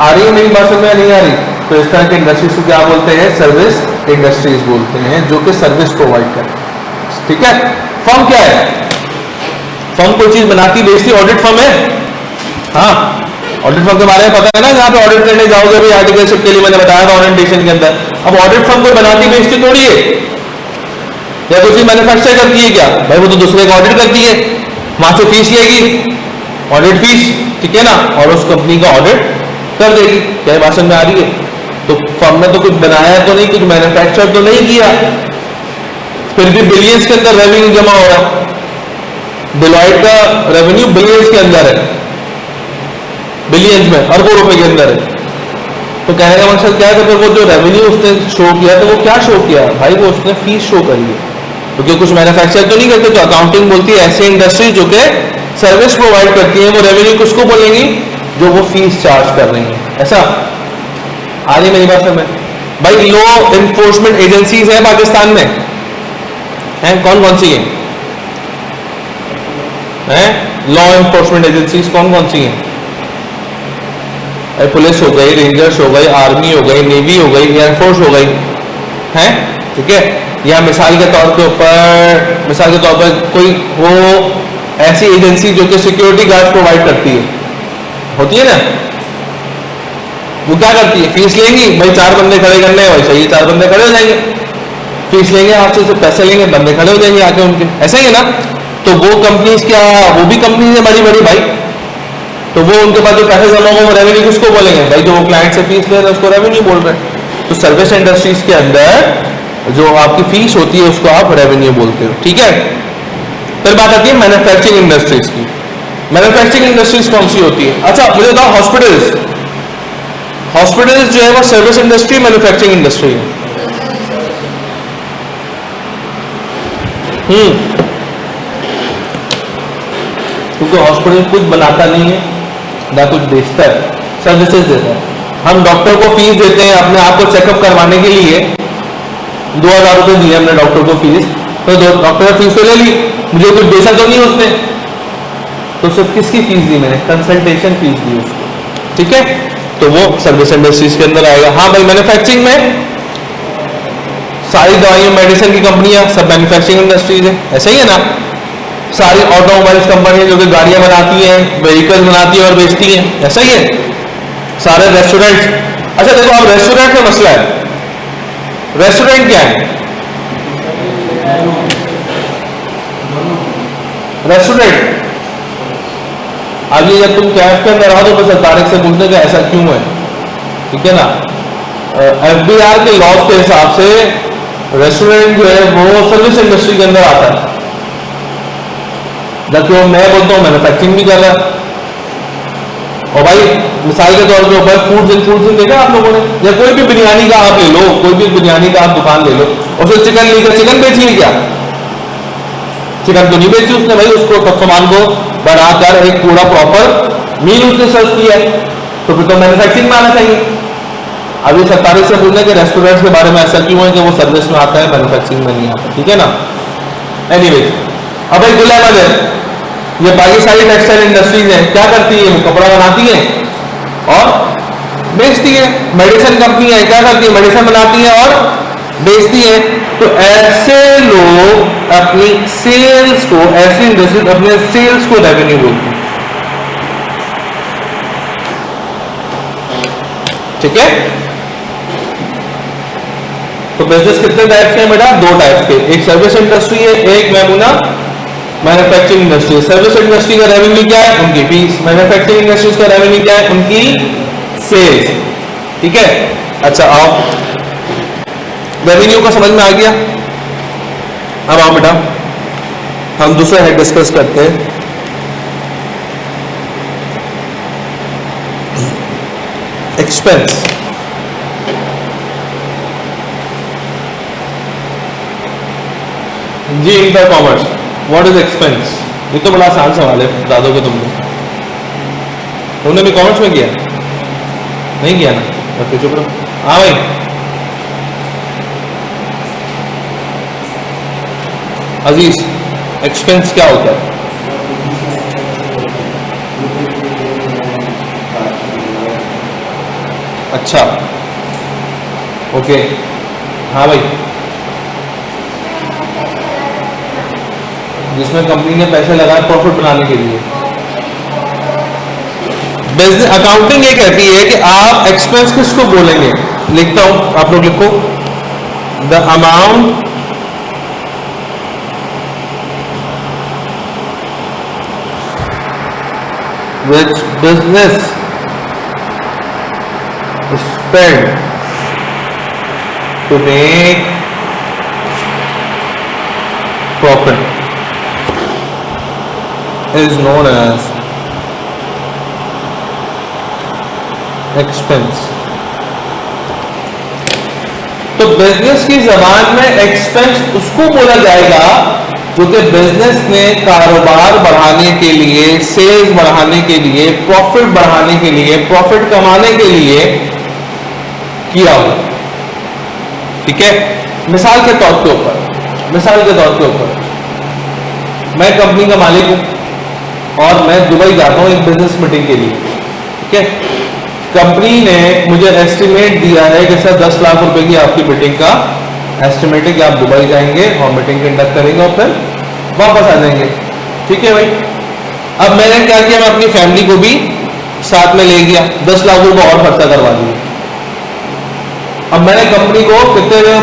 आ रही है मेरी बात समझ में? नहीं आ रही? तो इस तरह के इंडस्ट्रीज को क्या बोलते हैं? सर्विस इंडस्ट्रीज बोलते हैं, जो कि सर्विस प्रोवाइड करें, ठीक है। फर्म क्या है? फर्म कोई चीज बनाती बेचती, ऑडिट फर्म है। हाँ, ऑडिट फर्म के बारे में पता है ना, जहाँ पे ऑडिट करने जाओगे भी आर्टिकलशिप के लिए मैंने बताया था ओरिएंटेशन के अंदर। अब ऑडिट फर्म कोई बनाती बेचती थोड़ी है, या कोई चीज मैन्युफैक्चर करती है क्या भाई, वो तो दूसरे का ऑडिट करती है, वहां से फीस लेगी, ऑडिट फीस, ठीक है ना, और उस कंपनी का ऑडिट कर देगी। क्या भाषण में आ रही है? तो फर्म ने तो कुछ बनाया तो नहीं, कुछ मैन्युफैक्चर तो नहीं किया, फिर भी बिलियंस के अंदर रेवेन्यू जमा हो रहा है। डिलॉयट का रेवेन्यू बिलियंस के अंदर है, बिलियंस में, अरबों रुपए के अंदर है। तो कहने का मकसद क्या है, तो फिर वो जो रेवेन्यू उसने शो किया, तो वो क्या शो किया भाई, वो उसने फीस शो करी है, क्योंकि कुछ मैन्युफैक्चर तो नहीं करते। तो अकाउंटिंग बोलती है ऐसी इंडस्ट्री जो कि सर्विस प्रोवाइड करती है, वो रेवेन्यू किसको बोलेंगी, जो वो फीस चार्ज कर रही है। ऐसा आ रही मेरी बात समझ भाई। लॉ एनफोर्समेंट एजेंसीज है पाकिस्तान में, हैं कौन कौन सी हैं लॉ एनफोर्समेंट एजेंसीज कौन कौन सी हैं? पुलिस हो गई, रेंजर्स हो गई, आर्मी हो गई, नेवी हो गई, एयरफोर्स हो गई, हैं, ठीक है। या मिसाल के तौर पर कोई वो ऐसी एजेंसी जो कि सिक्योरिटी गार्ड प्रोवाइड करती है, होती है ना, वो क्या करती है, फीस लेंगी भाई, 4 बंदे खड़े करने हैं, वैसे ही 4 बंदे खड़े हो जाएंगे, फीस लेंगे आपसे, से पैसे लेंगे, बंदे खड़े हो जाएंगे आके उनके, ऐसा ही है ना। तो वो कंपनीज क्या, वो भी कंपनी है बड़ी बड़ी भाई, तो वो उनके पास जो पैसे जमा हो, वो रेवेन्यू किसको बोलेंगे भाई, जो वो क्लाइंट से फीस ले रहे हैं उसको रेवेन्यू बोल रहे हैं। तो सर्विस इंडस्ट्रीज के अंदर जो आपकी फीस होती है उसको आप रेवेन्यू बोलते हो, ठीक है। फिर बात आती है मैन्युफैक्चरिंग इंडस्ट्रीज की। मैन्युफैक्चरिंग इंडस्ट्रीज कौन सी होती है? अच्छा मुझे बताओ, हॉस्पिटल्स जो है वो सर्विस इंडस्ट्री, मैन्युफैक्चरिंग इंडस्ट्री है? क्योंकि हॉस्पिटल कुछ बनाता नहीं है ना कुछ बेचता है, सर्विसेज देता है। हम डॉक्टर को फीस देते हैं अपने आप को चेकअप करवाने के लिए, 2000 रुपये दिए हमने डॉक्टर को फीस, तो डॉक्टर ने फीस तो ले ली, मुझे कुछ बेचा तो नहीं उसने, तो सिर्फ किसकी फीस दी मैंने, कंसल्टेशन फीस दी उसको, ठीक है। तो वो सर्विस इंडस्ट्रीज के अंदर आएगा। हाँ भाई, मैन्युफैक्चरिंग में सारी दवाइयां मेडिसिन की कंपनियां सब मैन्युफैक्चरिंग इंडस्ट्रीज है, ऐसा ही है ना। सारी ऑटोमोबाइल्स कंपनी जो कि गाड़ियां बनाती हैं, व्हीकल बनाती हैं और बेचती हैं, ऐसा ही है। सारे रेस्टोरेंट, अच्छा देखो अब रेस्टोरेंट में मसला है, रेस्टोरेंट क्या है, रेस्टोरेंट अभी जब तुम कैफ के अंदर आओ तो बस तारीख से पूछने का ऐसा क्यों है, ठीक है ना। एफबीआर के लॉज के हिसाब से रेस्टोरेंट जो है वो सर्विस इंडस्ट्री के अंदर आता है, जबकि मैं बोलता हूँ मैन्युफैक्चरिंग भी कर रहा है। और भाई मिसाल के तौर पे ऊपर फूड्स देखा आप लोगों ने, या कोई भी बिरयानी का आप ले लो, कोई भी बिरयानी का आप दुकान ले लो, और फिर चिकन लेकर चिकन बेची है क्या? चिकन तो नहीं बेची उसने भाई, उसको सब सामान को बढ़ाकर एक पूरा प्रॉपर मील उसने सर्व किया है, तो फिर तो मैन्युफैक्चरिंग में आना चाहिए। अभी 47 से बोलने के रेस्टोरेंट्स के बारे में ऐसा क्यों है कि वो सर्विस में आता है, मैन्युफैक्चरिंग में नहीं आता, ठीक है ना। एनीवे, अब एक गुल अहमद है, ये पाकिस्तानी टेक्सटाइल इंडस्ट्रीज है, क्या करती है, वो कपड़ा बनाती है और बेचती है। मेडिसिन कंपनी है, क्या करती है, मेडिसिन बनाती है और बेचती है। तो ऐसे लोग अपनी सेल्स को, ऐसी इंडस्ट्री अपने सेल्स को रेवेन्यू बोलते हैं, ठीक है। तो बिजनेस कितने टाइप्स के हैं बेटा? 2 टाइप्स के, एक सर्विस इंडस्ट्री है, एक Maimuna manufacturing industry. Service industry का रेवेन्यू क्या है? उनकी फीस। मैन्युफैक्चरिंग इंडस्ट्रीज का रेवेन्यू क्या है? उनकी सेल्स, ठीक है। अच्छा आओ, रेवेन्यू का समझ में आ गया। अब आओ बेटा हम दूसरा हेड डिस्कस करते हैं, एक्सपेंस। जी inter commerce, what is expense? ये तो बड़ा आसान सवाल है, बता दोगे तुमने भी कॉमर्स में किया? नहीं किया ना, बस चुप रहो। हाँ भाई, अजीज, एक्सपेंस क्या होता है? अच्छा ओके, हाँ भाई, जिसमें कंपनी ने पैसे लगाए प्रॉफिट बनाने के लिए। बिजनेस अकाउंटिंग ये कहती है कि आप एक्सपेंस किसको बोलेंगे, लिखता हूं, आप लोग लिखो, the amount which business spend to make profit is known as expense। तो बिजनेस की जबान में एक्सपेंस उसको बोला जाएगा जो कि बिजनेस ने कारोबार बढ़ाने के लिए, सेल्स बढ़ाने के लिए, प्रॉफिट बढ़ाने के लिए, प्रॉफिट कमाने के लिए किया हो। ठीक है, मिसाल के तौर के ऊपर मैं कंपनी का मालिक हूं और मैं दुबई जाता हूं एक बिजनेस मीटिंग के लिए। ठीक है, कंपनी ने मुझे एस्टिमेट दिया है कि सर 10 लाख रुपए की आपकी मीटिंग का एस्टिमेट है कि आप दुबई जाएंगे और मीटिंग कंडक्ट करेंगे और फिर वापस आ जाएंगे। ठीक है भाई, अब मैंने क्या किया, मैं अपनी फैमिली को भी साथ में ले गया, 10 लाख रुपए और खर्चा करवा दिया। अब मैंने कंपनी को कितने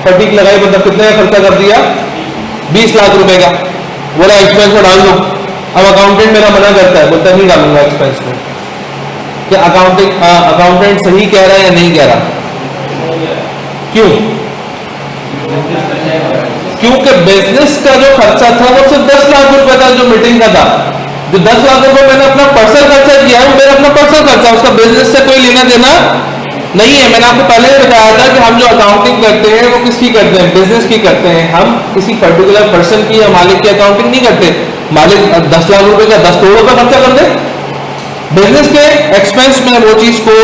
फटीक लगाई, मतलब कितने का खर्चा कर दिया, 20 लाख रुपए का। बोला एक्सपेंस में डाल दो। अब अकाउंटेंट मेरा मना करता है, बोलता नहीं डालूंगा एक्सपेंस में। क्या अकाउंटेंट सही कह रहा है या नहीं कह रहा? क्यों? क्योंकि बिजनेस का जो खर्चा था वो सिर्फ 10 लाख रुपए था, जो मीटिंग का था। जो 10 लाख रुपए मैंने अपना पर्सनल खर्चा किया है वो मेरा अपना पर्सनल खर्चा, उसका बिजनेस से कोई लेना देना नहीं है। मैंने आपको पहले भी बताया था कि हम जो अकाउंटिंग करते हैं वो किसकी करते हैं, बिजनेस की करते हैं। हम किसी पर्टिकुलर पर्सन की या मालिक की अकाउंटिंग नहीं करते। मालिक 10 लाख रुपए का 10 करोड़ रुपए खर्चा कर दे, बिजनेस के एक्सपेंस में वो चीज को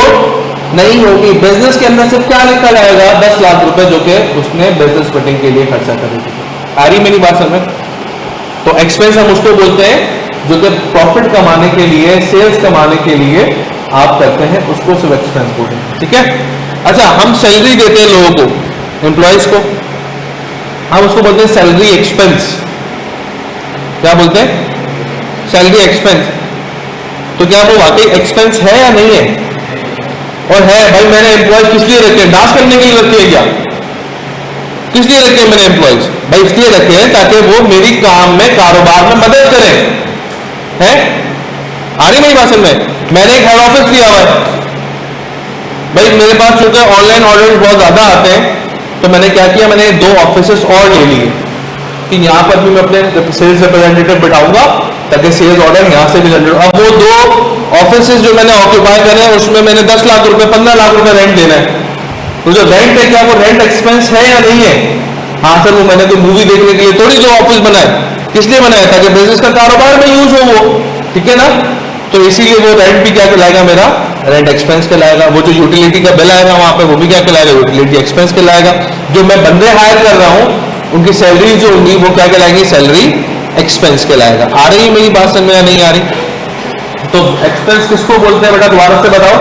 नहीं होगी। बिजनेस के अंदर सिर्फ क्या लिखा जाएगा, 10 लाख रुपए जो कि उसने बिजनेस मीटिंग के लिए खर्चा करे थे। आ रही मेरी बात समझ? तो एक्सपेंस हम उसको बोलते हैं जो कि प्रॉफिट कमाने के लिए, सेल्स कमाने के लिए आप करते हैं, उसको सिर्फ एक्सपेंस बोलते हैं। ठीक है, अच्छा, हम सैलरी देते हैं लोगों को, एम्प्लॉयज को, हम उसको बोलते हैं सैलरी एक्सपेंस। क्या बोलते हैं? Salary expense. तो क्या वो वाकई एक्सपेंस है या नहीं है? और है भाई। मैंने एम्प्लॉयज किस लिए रखे हैं? डांस करने के लिए रखे हैं क्या? किस लिए रखे हैं मैंने एम्प्लॉयज? भाई इसलिए रखे हैं ताकि वो मेरी काम में, कारोबार में मदद करें। है आ रही मेरी बात समझ में? मैंने एक हेड ऑफिस लिया हुआ है भाई, मेरे पास चूंकि ऑनलाइन ऑर्डर बहुत ज्यादा आते हैं, तो मैंने क्या किया, मैंने 2 ऑफिसेस और ले लिए कि यहाँ पर भी मैं अपने सेल्स रिप्रेजेंटेटिव बिठाऊंगा ताकि सेल्स ऑर्डर यहाँ से भी जनरेट। अब वो 2 ऑफिसेस जो मैंने ऑक्यूपाई करे हैं उसमें मैंने 10 लाख रुपए, 15 लाख रुपए रेंट देना है। तो जो रेंट है, क्या वो रेंट एक्सपेंस है या नहीं है? हाँ सर, वो मैंने तो मूवी देखने के लिए थोड़ी 2 ऑफिस बनाए, किस लिए बनाया? ताकि बिजनेस का कारोबार में यूज हो वो। ठीक है ना? तो इसीलिए वो रेंट भी क्या कहलाएगा, मेरा रेंट एक्सपेंस कहलाएगा। वो जो यूटिलिटी का बिल आएगा वहां पे, वो भी क्या कहलाएगा, यूटिलिटी एक्सपेंस कहलाएगा। जो मैं बंदे हायर कर रहा हूं उनकी सैलरी जो होंगी वो क्या कहलाएगी, सैलरी एक्सपेंस कहलाएगा। आ रही है मेरी बात समझ में या नहीं आ रही? तो एक्सपेंस किसको बोलते हैं बेटा, दोबारा से बताओ?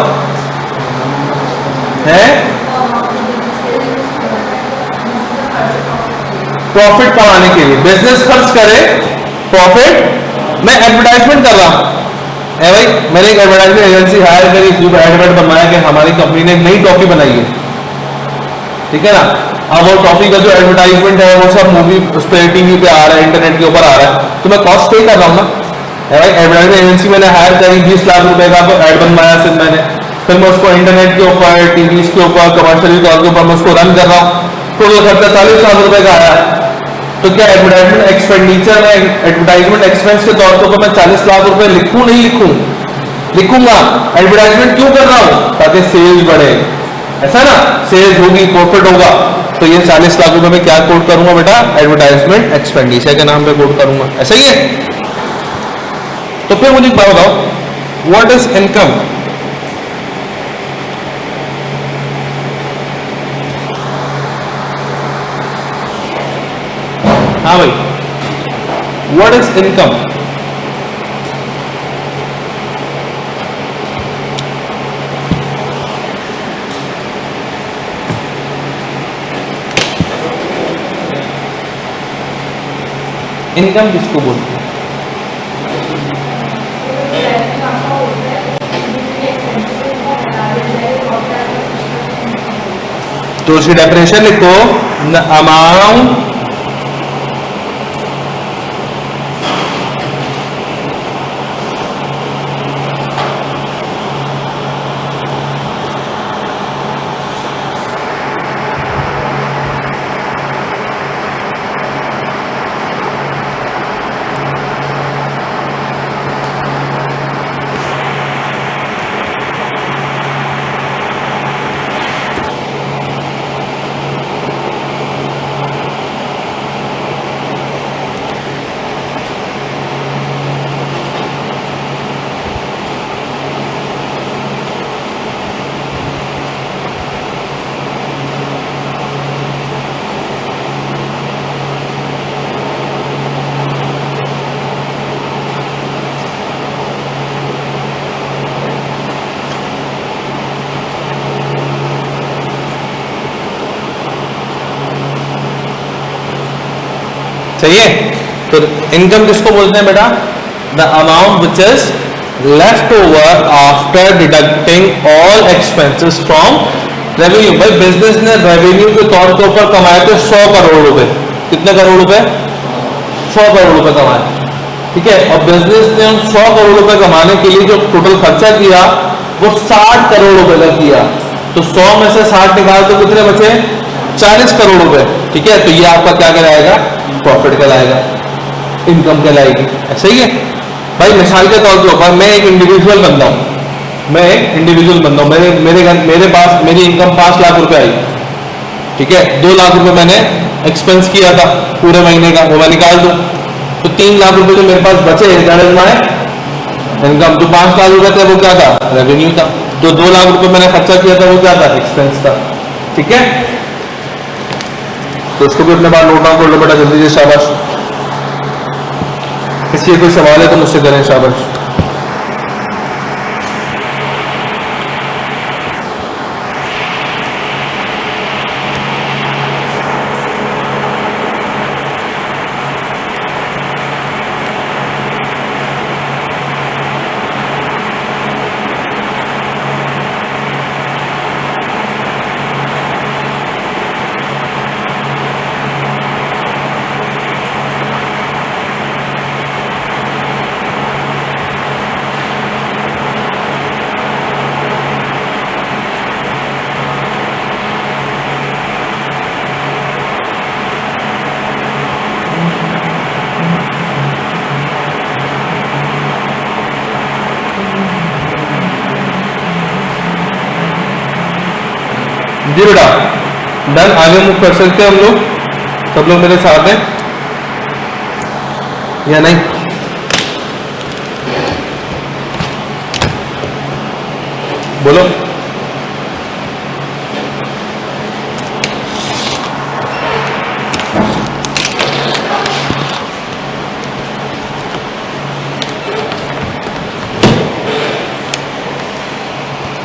है प्रॉफिट कमाने के लिए बिजनेस खर्च करे, प्रॉफिट। मैं एडवर्टाइजमेंट कर रहा हूं है भाई, मैंने एक एडवर्टाइजमेंट एजेंसी हायर करी, उसको एडवर्ट बनवाया कि हमारी कंपनी ने नई टॉफी बनाई है। ठीक है ना? अब वो टॉफी का जो एडवर्टाइजमेंट है वो सब मूवी उस पर टीवी पे आ रहा है, इंटरनेट के ऊपर आ रहा है, तो मैं कॉस्ट पे कर रहा हूँ ना। है भाई, एडवर्टाइजमेंट एजेंसी मैंने हायर करी, 20 लाख रुपए का एड बनवाया सिर्फ मैंने, फिर मैं उसको इंटरनेट के ऊपर, टीवी के ऊपर, कमर्शियल तौर के ऊपर मैं उसको रन कर रहा हूँ, टोटल खर्चा 40 लाख रुपए का आया है। तो क्या एडवर्टाइजमेंट एक्सपेंडिचर है, एडवर्टाइजमेंट एक्सपेंस के तौर पर मैं 40 लाख रुपए लिखूं नहीं लिखूं? लिखूंगा। एडवर्टाइजमेंट क्यों कर रहा हूं? ताकि सेल्स बढ़े, ऐसा ना? सेल्स होगी, प्रॉफिट होगा, तो ये 40 लाख रुपए में क्या कोड करूंगा बेटा, एडवर्टाइजमेंट एक्सपेंडिचर के नाम पे कोड करूंगा। ऐसा ही है? तो फिर मुझे बताओ, व्हाट इज इनकम? हाँ भाई, व्हाट इज इनकम? इनकम किसको बोलते हैं? तो उसकी डेफिनेशन लिखो, द अमाउंट सही है। तो इनकम किसको बोलते हैं बेटा? The amount which is left over after deducting all expenses from revenue. भाई बिजनेस ने रेवेन्यू के तौर के ऊपर कमाए थे 100 करोड़ रुपए। कितने करोड़ रुपए? 100 करोड़ रुपए कमाए, ठीक है। और बिजनेस ने उन 100 करोड़ रुपए कमाने के लिए जो टोटल खर्चा किया वो 60 करोड़ रुपए का किया। तो 100 में से 60 निकाल तो कितने बचे? 40 करोड़ रुपए, ठीक है। तो ये आपका क्या कहलाएगा? प्रॉफिट कहलाएगा, इनकम कहलाएगी। ऐसा ही है भाई। मिसाल के तौर के ऊपर मैं एक इंडिविजुअल बंदा हूं, मेरे पास मेरी इनकम 5 लाख रुपए आई, ठीक है। 2 लाख रुपए मैंने एक्सपेंस किया था पूरे महीने का, वो मैं निकाल दूं तो 3 लाख रुपए जो मेरे पास बचे दैट इज माय इनकम। जो 5 लाख रुपए थे वो क्या था? रेवेन्यू था। जो 2 लाख रुपए मैंने खर्चा किया था वो क्या था? एक्सपेंस था, ठीक है। तो उसको भी अपने बार नोट डाउन कर लो बेटा जल्दी से, शाबाश। इसलिए कोई सवाल है तो मुझसे करें, शाबाश। जी बेटा डन। आगे मूव कर सकते हैं हम लोग, सब लोग मेरे साथ हैं या नहीं? बोलो।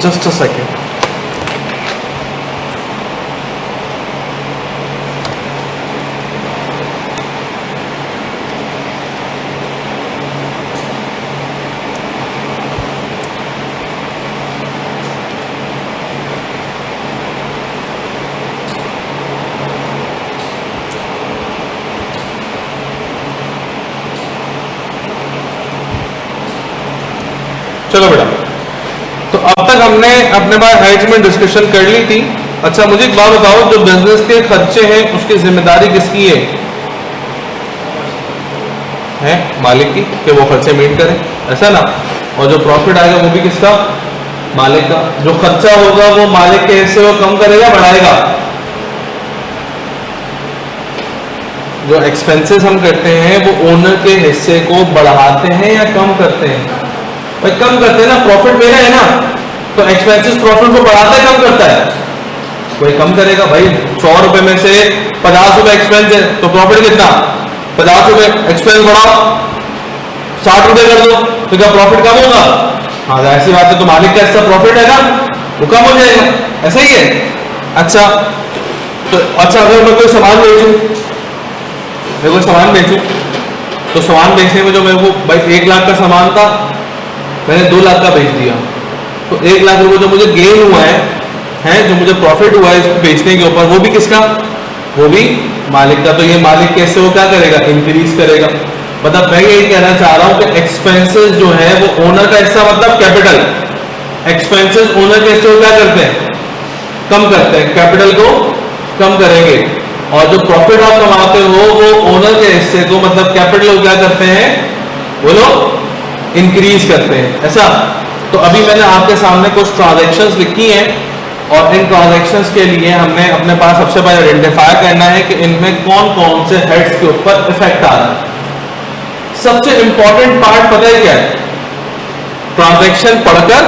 Just a second. चलो बेटा, तो अब तक हमने अपने बारे हाइट में डिस्कशन कर ली थी। अच्छा मुझे एक बात बताओ, जो बिजनेस के खर्चे हैं उसकी जिम्मेदारी किसकी है? मालिक की, कि वो खर्चे मीट करे, ऐसा ना। और जो प्रॉफिट आएगा वो भी किसका? मालिक का। जो खर्चा होगा वो मालिक के हिस्से को कम करेगा, बढ़ाएगा? जो एक्सपेंसेस हम करते हैं वो ओनर के हिस्से को बढ़ाते हैं या कम करते हैं? भाई कम करते हैं ना, प्रॉफिट मेरा है ना, तो एक्सपेंसेस प्रॉफिट को बढ़ाता है कम करता है? कोई कम करेगा। भाई 100 रुपए में से 50 रुपए एक्सपेंस है तो प्रॉफिट कितना? 50 रुपए। एक्सपेंस बढ़ाओ 60 रुपए कर दो तो क्या प्रॉफिट कम होगा? हाँ ऐसी बात है। तो मालिक का हिस्सा प्रॉफिट है ना, वो कम हो जाएगा, ऐसा ही है। अच्छा तो अच्छा अगर मैं कोई सामान बेचूं तो सामान बेचने में जो मेरे को भाई 1 लाख का सामान था, मैंने 2 लाख का बेच दिया, तो 1 लाख रुपए जो मुझे गेन हुआ है जो मुझे प्रॉफिट हुआ है इसको बेचने के ऊपर, वो भी किसका, वो भी मालिक का। तो ये मालिक कैसे वो क्या करेगा, इंक्रीज करेगा। मतलब मैं यही कहना चाह रहा हूं कि एक्सपेंसेस जो है वो ओनर का हिस्सा, मतलब कैपिटल, एक्सपेंसेस ओनर के हिस्से को क्या करते हैं, कम करते हैं, कैपिटल को कम करेंगे। और जो प्रॉफिट आप कमाते हो वो ओनर के हिस्से को, मतलब कैपिटल को क्या करते हैं, वो लोग इंक्रीज करते हैं, ऐसा। तो अभी मैंने आपके सामने कुछ ट्रांजैक्शंस लिखी हैं, और इन ट्रांजैक्शंस के लिए हमने अपने पास सबसे पहले आइडेंटिफाई करना है कि इनमें कौन कौन से हेड्स के ऊपर इफेक्ट आ रहा है। सबसे इंपॉर्टेंट पार्ट पता है क्या है, ट्रांजैक्शन पढ़कर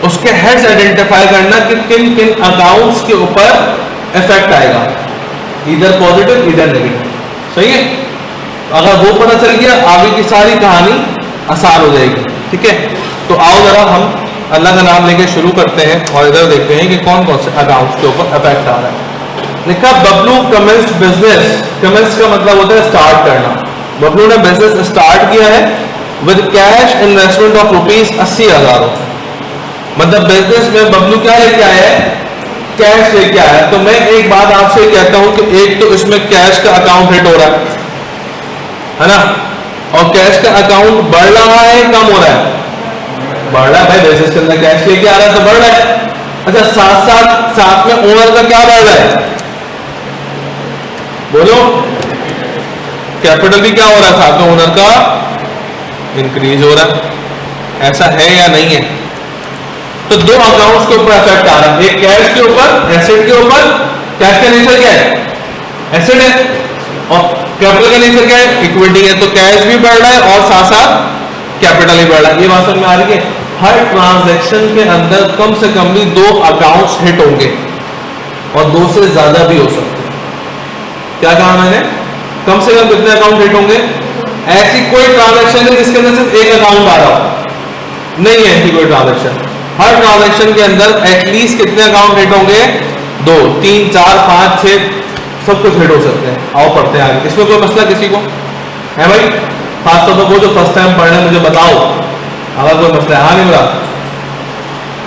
उसके हेड्स आइडेंटिफाई करना कि किन किन अकाउंट्स के ऊपर इफेक्ट आएगा, इधर पॉजिटिव इधर नेगेटिव, सही है। अगर वो पता चल गया आगे की सारी कहानी आसान हो जाएगी, ठीक है। तो आओ जरा हम अल्लाह का नाम लेके शुरू करते हैं और इधर देखते हैं कि कौन कौन से अकाउंट्स के ऊपर इफेक्ट आ रहा है। लिखा बबलू कमेंस्ड बिजनेस, कमेंस का मतलब होता है स्टार्ट करना। बबलू ने बिजनेस स्टार्ट किया है विद कैश इन्वेस्टमेंट ऑफ ₹80,000। मतलब बिजनेस में बबलू क्या लेके आया है, कैश लेके आया है। तो मैं एक बात आपसे कहता हूं कि एक तो इसमें कैश का अकाउंट हिट हो रहा है ना, और कैश का अकाउंट बढ़ रहा है कम हो रहा है, बढ़ रहा है भाई, बिजनेस के अंदर कैश लेके आ रहा है तो बढ़ रहा है। अच्छा, साथ में ओनर का क्या बढ़ रहा है, बोलो, कैपिटल भी क्या हो रहा है, साथ में ओनर का इंक्रीज हो रहा है, ऐसा है या नहीं है। तो दो अकाउंट्स के ऊपर इफेक्ट आ रहा है, एक कैश के ऊपर, एसेट के ऊपर। कैश का नेचर क्या है, एसेट है, और कैपिटल का नेचर क्या है, इक्विटी है। तो कैश भी बढ़ रहा है और साथ साथ कैपिटल ही बढ़ रहा है। ये बात समझ में आ रही है। हर ट्रांजैक्शन के अंदर कम से कम भी 2 अकाउंट्स हिट होंगे, और 2 से ज्यादा भी हो सकते हैं। क्या कहा मैंने, कम से कम कितने अकाउंट हिट होंगे। ऐसी कोई ट्रांजैक्शन है जिसके अंदर सिर्फ एक अकाउंट आ रहा हो, नहीं है ऐसी कोई ट्रांजैक्शन। हर ट्रांजैक्शन के अंदर एटलीस्ट कितने अकाउंट हिट होंगे, 2, 3, 4, 5, 6, सब कुछ हिट हो सकते हैं। आओ पढ़ते हैं आगे। इसमें कोई मसला किसी को है भाई, खासतौर पर वो जो फर्स्ट टाइम पढ़ रहे हैं मुझे बताओ अगर कोई मसला है। हाँ नहीं बता,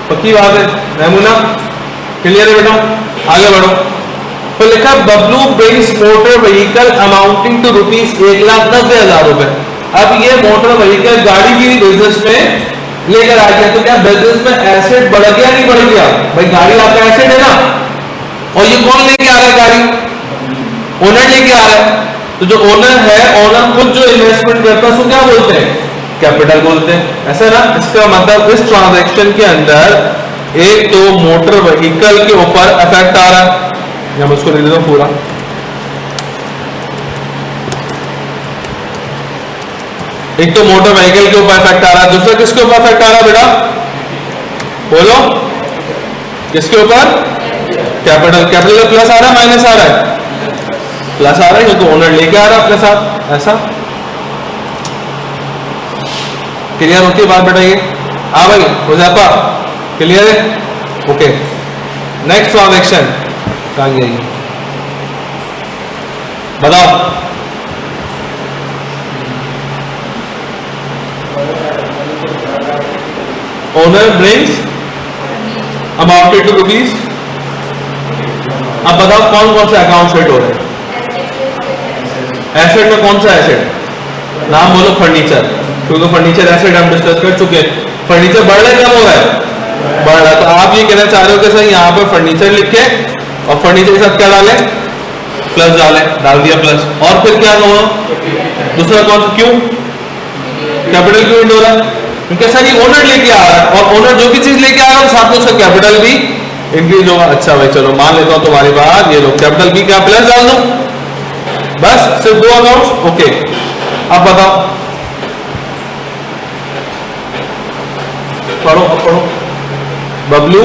पक्की बात है महमूना, क्लियर है बेटा, आगे बढ़ो। तो लिखा Bablu brings motor vehicle amounting to ₹1,10,000। अब ये मोटर व्हीकल गाड़ी भी बिजनेस में लेकर आ गया, तो क्या बिजनेस में एसेट बढ़ गया नहीं बढ़ गया, भाई गाड़ी आपका एसेट है ना, और ये कौन लेके आ रहा है गाड़ी, ओनर लेके आ रहा है। तो जो ओनर है, ओनर खुद जो इन्वेस्टमेंट करता है उसको क्या बोलते हैं, कैपिटल बोलते हैं, ऐसा ना। इसका मतलब इस ट्रांजैक्शन के अंदर एक तो मोटर व्हीकल के ऊपर इफेक्ट आ रहा है, मैं उसको लिख देता हूं पूरा। एक तो मोटर व्हीकल के ऊपर इफेक्ट आ रहा है, दूसरा किसके ऊपर इफेक्ट आ रहा है बेटा, बोलो, किसके ऊपर, कैपिटल। कैपिटल का प्लस आ रहा है माइनस आ रहा है, प्लस आ रहा है क्योंकि ओनर लेके आ रहा है अपने साथ, ऐसा। क्लियर होती है बात बेटा ये, हाँ भाई हुज़ैफा क्लियर है, ओके। नेक्स्ट ट्रांजैक्शन कहाँ गई, बताओ। Owner brings amounted to ₹। अब बताओ कौन कौन से अकाउंट हिट हो रहे हैं। एसेट में कौन सा एसेट, नाम बोलो, फर्नीचर, क्योंकि फर्नीचर एसेट हम डिस्कस कर चुके हैं। फर्नीचर बढ़ रहा है क्या हो रहा है, बढ़ रहा है। तो आप ये कहना चाह रहे हो कि सर यहाँ पर फर्नीचर लिखे और फर्नीचर के साथ क्या डाले, प्लस डाले, डाल दिया प्लस, और फिर क्या हुआ, दूसरा कौन सा, क्यों कैपिटल क्यों हिट हो रहा है, क्योंकि सर ये ओनर लेके आ रहा है, और ओनर जो भी चीज लेके आ रहा है साथ में उसका कैपिटल भी इंक्रीज होगा। अच्छा भाई चलो मान लेता हूं तुम्हारी बात, ये लो कैपिटल भी क्या प्लस डाल दो, बस सिर्फ 2 अकाउंट्स, ओके। अब बताओ, पढ़ो, अब पढ़ो। Bablu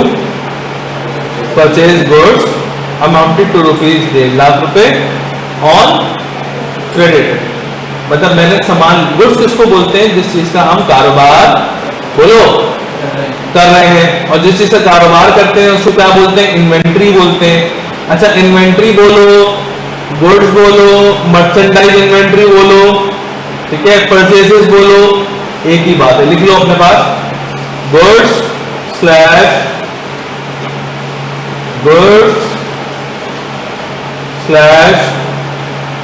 purchase goods amounted to ₹1,00,000 on credit. मतलब मैंने सामान, गुड्स किसको बोलते हैं, जिस चीज का हम कारोबार, बोलो, कर रहे हैं, और जिस चीज का कारोबार करते हैं उसको क्या बोलते हैं, इन्वेंट्री बोलते हैं। अच्छा, इन्वेंट्री बोलो, गुड्स बोलो, मर्चेंडाइज इन्वेंट्री बोलो, ठीक है, परचेसेस बोलो एक ही बात है, लिख लो अपने पास goods slash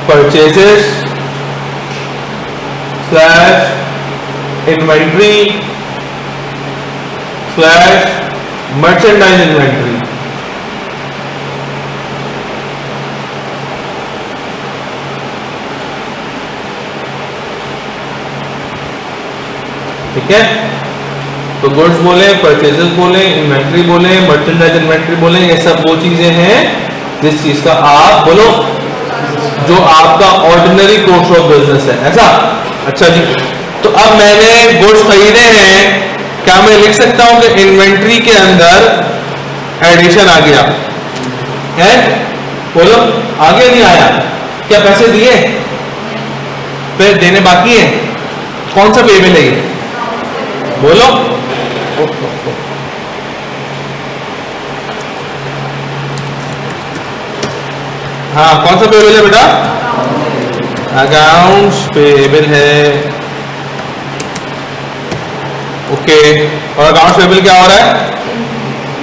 purchases slash inventory slash merchandise inventory. ठीक है, तो गुड्स बोले, परचेजेस बोले, इन्वेंट्री बोले, मर्चेंडाइज इन्वेंट्री बोले, ये सब वो चीजें हैं जिस चीज का आप बोलो जो आपका ऑर्डिनरी कोर्स ऑफ बिजनेस है, ऐसा। अच्छा जी, तो अब मैंने गुड्स खरीदे हैं, क्या मैं लिख सकता हूं कि इन्वेंट्री के अंदर एडिशन आ गया है? बोलो, आगे नहीं आया? क्या पैसे दिए? फिर देने बाकी है? कौन सा पेबल है ये? बोलो। हाँ, कौन सा पेबल है बेटा? अकाउंट्स पेबल है। ओके, और अकाउंट्स पेबल क्या हो रहा है?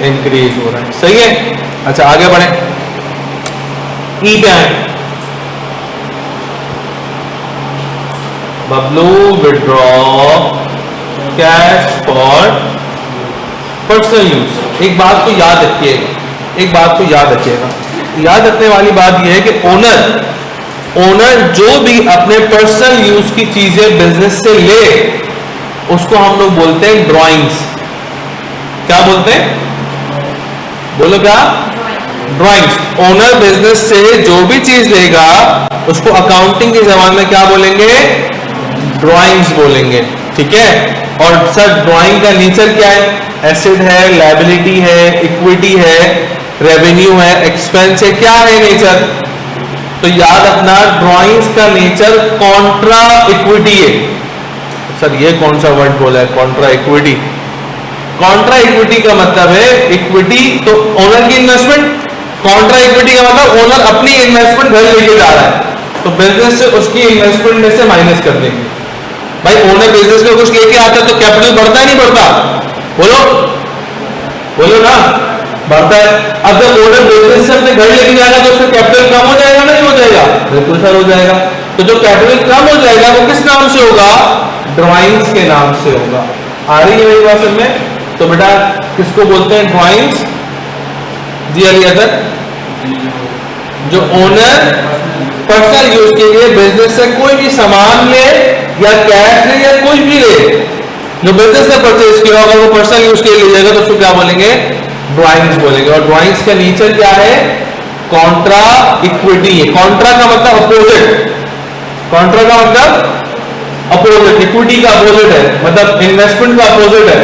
इंक्रीज हो रहा है, सही है। अच्छा, आगे बढ़े, ई पे आए। Bablu withdraw cash for personal use. एक बात को याद रखिएगा, याद रखने वाली बात यह है कि ओनर जो भी अपने पर्सनल यूज की चीजें बिजनेस से ले, उसको हम लोग बोलते हैं ड्राइंग्स। क्या बोलते हैं? बोलो क्या? ड्राइंग्स। ओनर बिजनेस से जो भी चीज लेगा उसको अकाउंटिंग की जबान में क्या बोलेंगे? ड्राइंग्स बोलेंगे। ठीक है, और सर ड्राइंग का नेचर क्या है? एसेट है, लायबिलिटी है, इक्विटी है, रेवेन्यू है, एक्सपेंस है, क्या है नेचर? तो याद रखना, ड्राइंग्स का नेचर कॉन्ट्रा इक्विटी है। सर ये कौन सा वर्ड बोला है, कॉन्ट्रा इक्विटी? कॉन्ट्रा इक्विटी का मतलब है इक्विटी तो ओनर की इन्वेस्टमेंट, कॉन्ट्रा इक्विटी का मतलब ओनर अपनी इन्वेस्टमेंट घर लेके जा रहा है, तो बिजनेस से उसकी इन्वेस्टमेंट में से माइनस कर देंगे। भाई ओनर बिजनेस में कुछ लेके आता है तो कैपिटल बढ़ता है नहीं बढ़ता? बोलो ना, बढ़ता है। अब जब ओनर बिजनेस से अपने घर लेके जाएगा तो उसका कैपिटल कम हो जाएगा नहीं हो जाएगा? बिल्कुल सर हो जाएगा। तो जो कैपिटल कम हो जाएगा वो किस नाम से होगा? ड्राइंग्स के नाम से होगा। आ रही है मेरी बात समझ में? तो बेटा किसको बोलते हैं ड्राइंग्स? जी अलियादत, जो ओनर पर्सनल यूज के लिए बिजनेस से कोई भी सामान ले या कैश ले या कोई भी ले, जो बिजनेस से परचेज किया अगर वो पर्सनल यूज के लिए ले जाएगा तो उसको क्या बोलेंगे? ड्राइंग्स बोलेंगे। और ड्राइंग्स का नेचर क्या है? कॉन्ट्रा इक्विटी है। कॉन्ट्रा का मतलब अपोजिट, कॉन्ट्रा का मतलब अपोजिट, इक्विटी का अपोजिट है, मतलब इन्वेस्टमेंट का अपोजिट है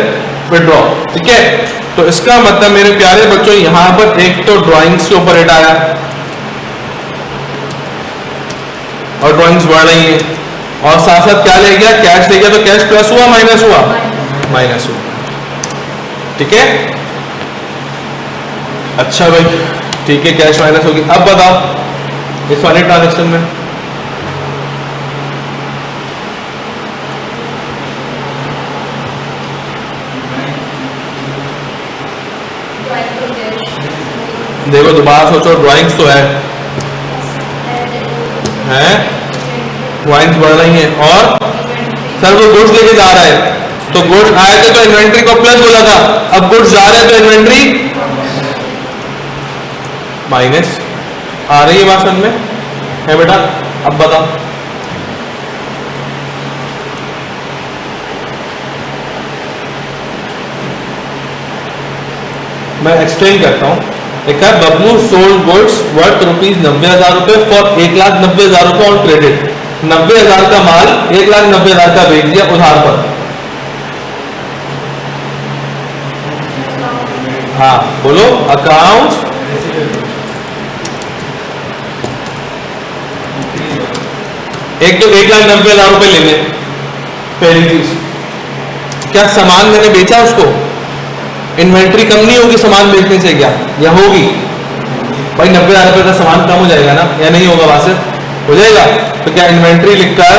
विड्रॉ। ठीक है, तो इसका मतलब मेरे प्यारे बच्चों यहां पर एक तो ड्राइंग्स के ऊपर रेट आया और ड्राइंग्स बढ़ रही है, और साथ साथ क्या ले गया? कैश ले गया, तो कैश प्लस हुआ माइनस हुआ? माइनस हुआ। ठीक है, अच्छा भाई ठीक है, कैश माइनस होगी। अब बताओ इस वाले ट्रांजेक्शन में देखो, दोबारा सोचो, ड्राइंग्स तो है, ड्राइंग्स बढ़ रही हैं, और सर वो गुड्स लेके जा रहा है, तो गुड्स आए थे तो इन्वेंट्री को प्लस बोला था, अब गुड्स जा रहे हैं तो इन्वेंट्री माइनस। आ रही है बात समझ में? है बेटा? अब बताओ, मैं एक्सप्लेन करता हूं। एक है Bablu sold goods worth ₹90,000 for 1,90,000 रुपए ऑन क्रेडिट। 90,000 का माल 1,90,000 का बेच दिया उधार पर। हाँ बोलो, अकाउंट एक तो 1,90,000 रुपए लेने, पहली चीज। क्या सामान मैंने बेचा उसको? इन्वेंट्री कम नहीं होगी सामान बेचने से क्या, या होगी? भाई 90,000 रुपए का सामान कम हो जाएगा ना, या नहीं होगा? वासिफ हो जाएगा। तो क्या इन्वेंट्री लिखकर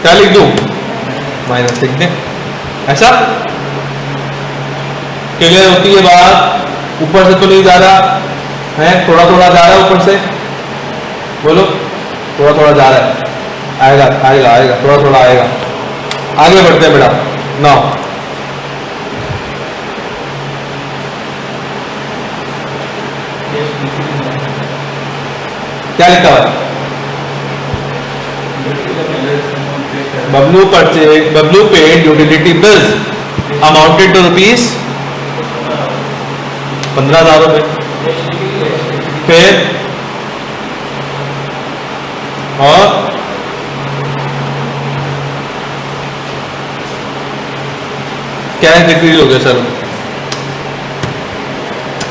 क्या लिख दूं, माइनस लिख दें, ऐसा क्लियर होती है बात। ऊपर से तो नहीं जा रहा है, थोड़ा थोड़ा जा रहा है ऊपर से, बोलो थोड़ा थोड़ा जा रहा है, आएगा आएगा आएगा, थोड़ा थोड़ा आएगा। आगे बढ़ते हैं बेटा। नाउ क्या लिखा हुआ है, Bablu paid utility bills amounted to rupees 15,000 रुपए। फिर और कैश डिक्रीज हो गया सर,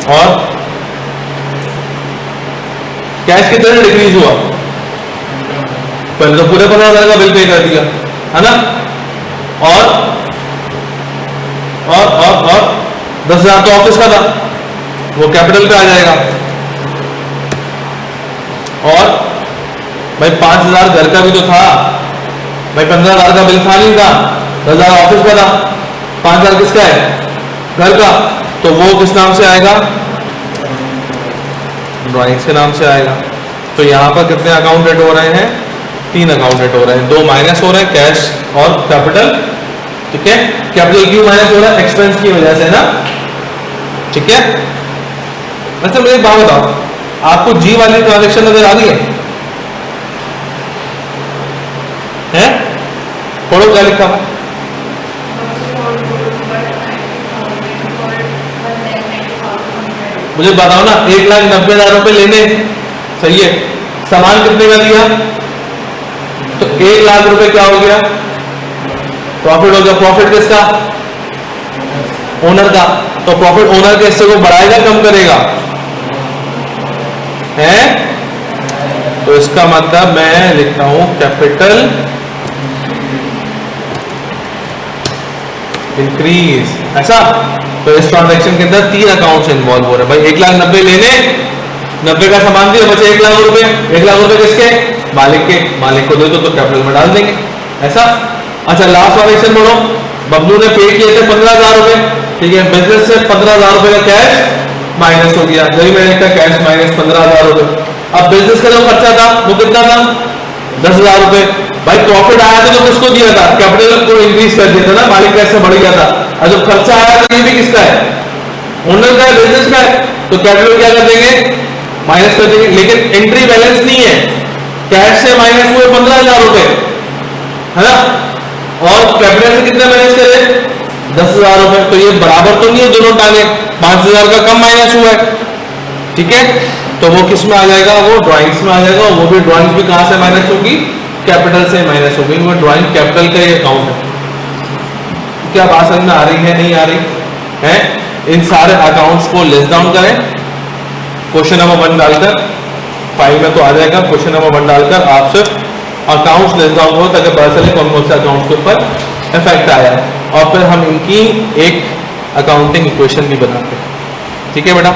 और कैश कितने डिक्रीज हुआ, पहले तो पूरे 15,000 का बिल पे कर दिया है ना, और 10,000 तो ऑफिस का था, वो कैपिटल पे आ जाएगा, और भाई 5,000 घर का भी तो था भाई, 15,000 का बिल था नहीं था, 10,000 ऑफिस का था, 5,000 किसका है, घर का, तो वो किस नाम से आएगा, ड्राइंग्स के नाम से आएगा। तो यहाँ पर कितने अकाउंट डेट हो रहे हैं, 3 अकाउंट डेट हो रहे हैं, 2 माइनस हो रहे हैं, कैश और कैपिटल, ठीक है। कैपिटल क्यों माइनस हो रहा है, एक्सपेंस की वजह से ना, ठीक है। अच्छा मुझे एक बात बताओ, आपको जी वाली ट्रांजेक्शन नजर आ रही है? पढ़ो क्या लिखा हुआ, मुझे बताओ ना, 1,90,000 रुपए लेने, सही है, सामान कितने का दिया, तो 1,00,000 रुपए क्या हो गया, प्रॉफिट हो गया। प्रॉफिट किसका, ओनर का, तो प्रॉफिट ओनर के हिस्से को बढ़ाएगा कम करेगा, है, तो इसका मतलब मैं लिखता हूं कैपिटल इंक्रीज, ऐसा। तो इस ट्रांजैक्शन के अंदर 3 अकाउंट्स इन्वॉल्व हो रहे हैं भाई, 1,90,000 लेने, 90 का सामान दिया, बचे 1,00,000 रुपए, 1,00,000 रुपए किसके, मालिक के, मालिक को दे दो तो कैपिटल में डाल देंगे, ऐसा। अच्छा लास्ट ट्रांजैक्शन बोलो, बबलू ने पे किए थे 15,000 रुपए, ठीक है, बिजनेस से 15,000 रुपए का कैश माइनस हो गया, जब मैंने लिखा कैश माइनस 15,000 रुपए। अब बिजनेस का जो खर्चा था वो कितना था, 10,000 रुपए। भाई प्रॉफिट आया था तो किसको दिया था, कैपिटल को इंक्रीज कर दिया था ना, मालिक का हिस्सा बढ़ गया था, और जब खर्चा आया तो ये भी किसका है, ओनर का है, बिजनेस का है, तो कैपिटल क्या कर देंगे, माइनस कर देंगे। लेकिन एंट्री बैलेंस नहीं है, कैश से माइनस हुए 15,000 रुपए, है ना, और कैपिटल से कितने माइनस करे, 10,000 रुपए, तो ये बराबर तो नहीं है दोनों टांगे, 5,000 का कम माइनस हुआ है, ठीक है। तो वो किस में आ जाएगा, वो ड्राइंग्स में आ जाएगा, और वो भी ड्राइंग्स भी कहां से माइनस होगी, कैपिटल से माइनस होगी, वो ड्राइंग कैपिटल का ही अकाउंट है। क्या बात समझ में आ रही है, नहीं आ रही है? इन सारे अकाउंट्स को लिस्ट डाउन करें, क्वेश्चन नंबर 1 डालकर, फाइल में तो आ जाएगा, क्वेश्चन नंबर 1 डालकर आप सिर्फ अकाउंट्स लिस्ट डाउन करो ताकि पता चले कौन कौन से अकाउंट्स के ऊपर इफेक्ट आया है, और फिर हम इनकी एक अकाउंटिंग इक्वेशन भी बनाते हैं, ठीक है बेटा।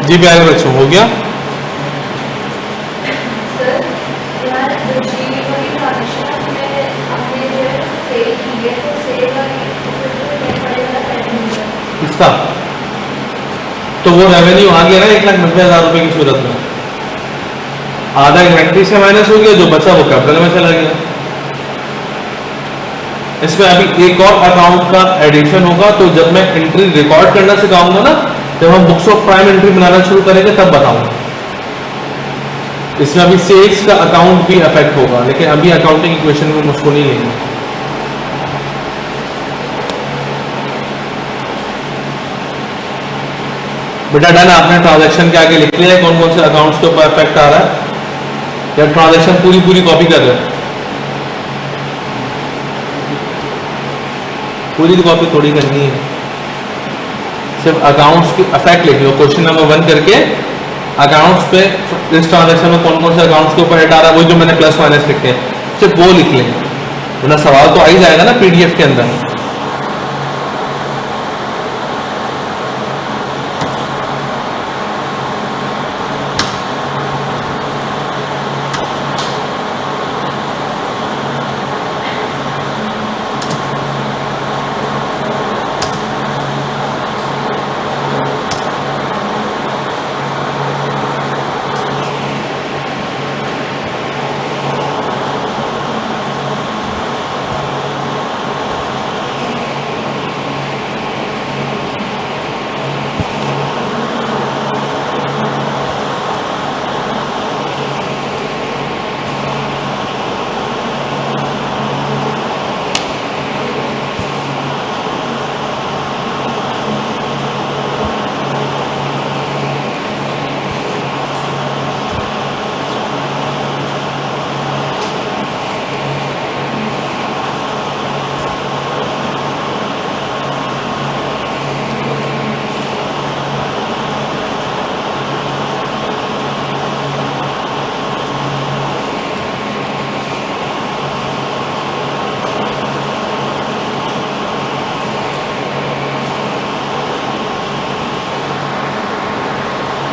जी प्यारे बच्चों, हो गया? इसका तो वो रेवेन्यू आ गया ना 1,90,000 रुपए की सूरत में, आधा इन्वेंट्री से माइनस हो गया, जो बचा वो कैपिटल में चला गया। इसमें अभी एक और अकाउंट का एडिशन होगा, तो जब मैं एंट्री रिकॉर्ड करना सिखाऊंगा ना, जब हम बुक्स ऑफ प्राइम एंट्री बनाना शुरू करेंगे तब बताऊंगा। इसमें अभी सेल्स का अकाउंट भी अफेक्ट होगा, लेकिन अभी अकाउंटिंग इक्वेशन में मुझको नहीं लेंगे। बेटा डन, आपने ट्रांजैक्शन के आगे लिख लिया है कौन कौन से अकाउंट्स के ऊपर इफेक्ट आ रहा है, या ट्रांजैक्शन पूरी कॉपी कर रहे हैं? पूरी कॉपी थोड़ी करनी है, सिर्फ अकाउंट्स की इफेक्ट लिख लो। क्वेश्चन नंबर 1 करके अकाउंट्स पे इस ट्रांजैक्शन में कौन कौन से अकाउंट्स के ऊपर हेड आ रहा है, वही जो मैंने प्लस माइनस लिखे हैं, सिर्फ वो लिख लें, वरना सवाल तो आ ही जाएगा ना पीडीएफ के अंदर।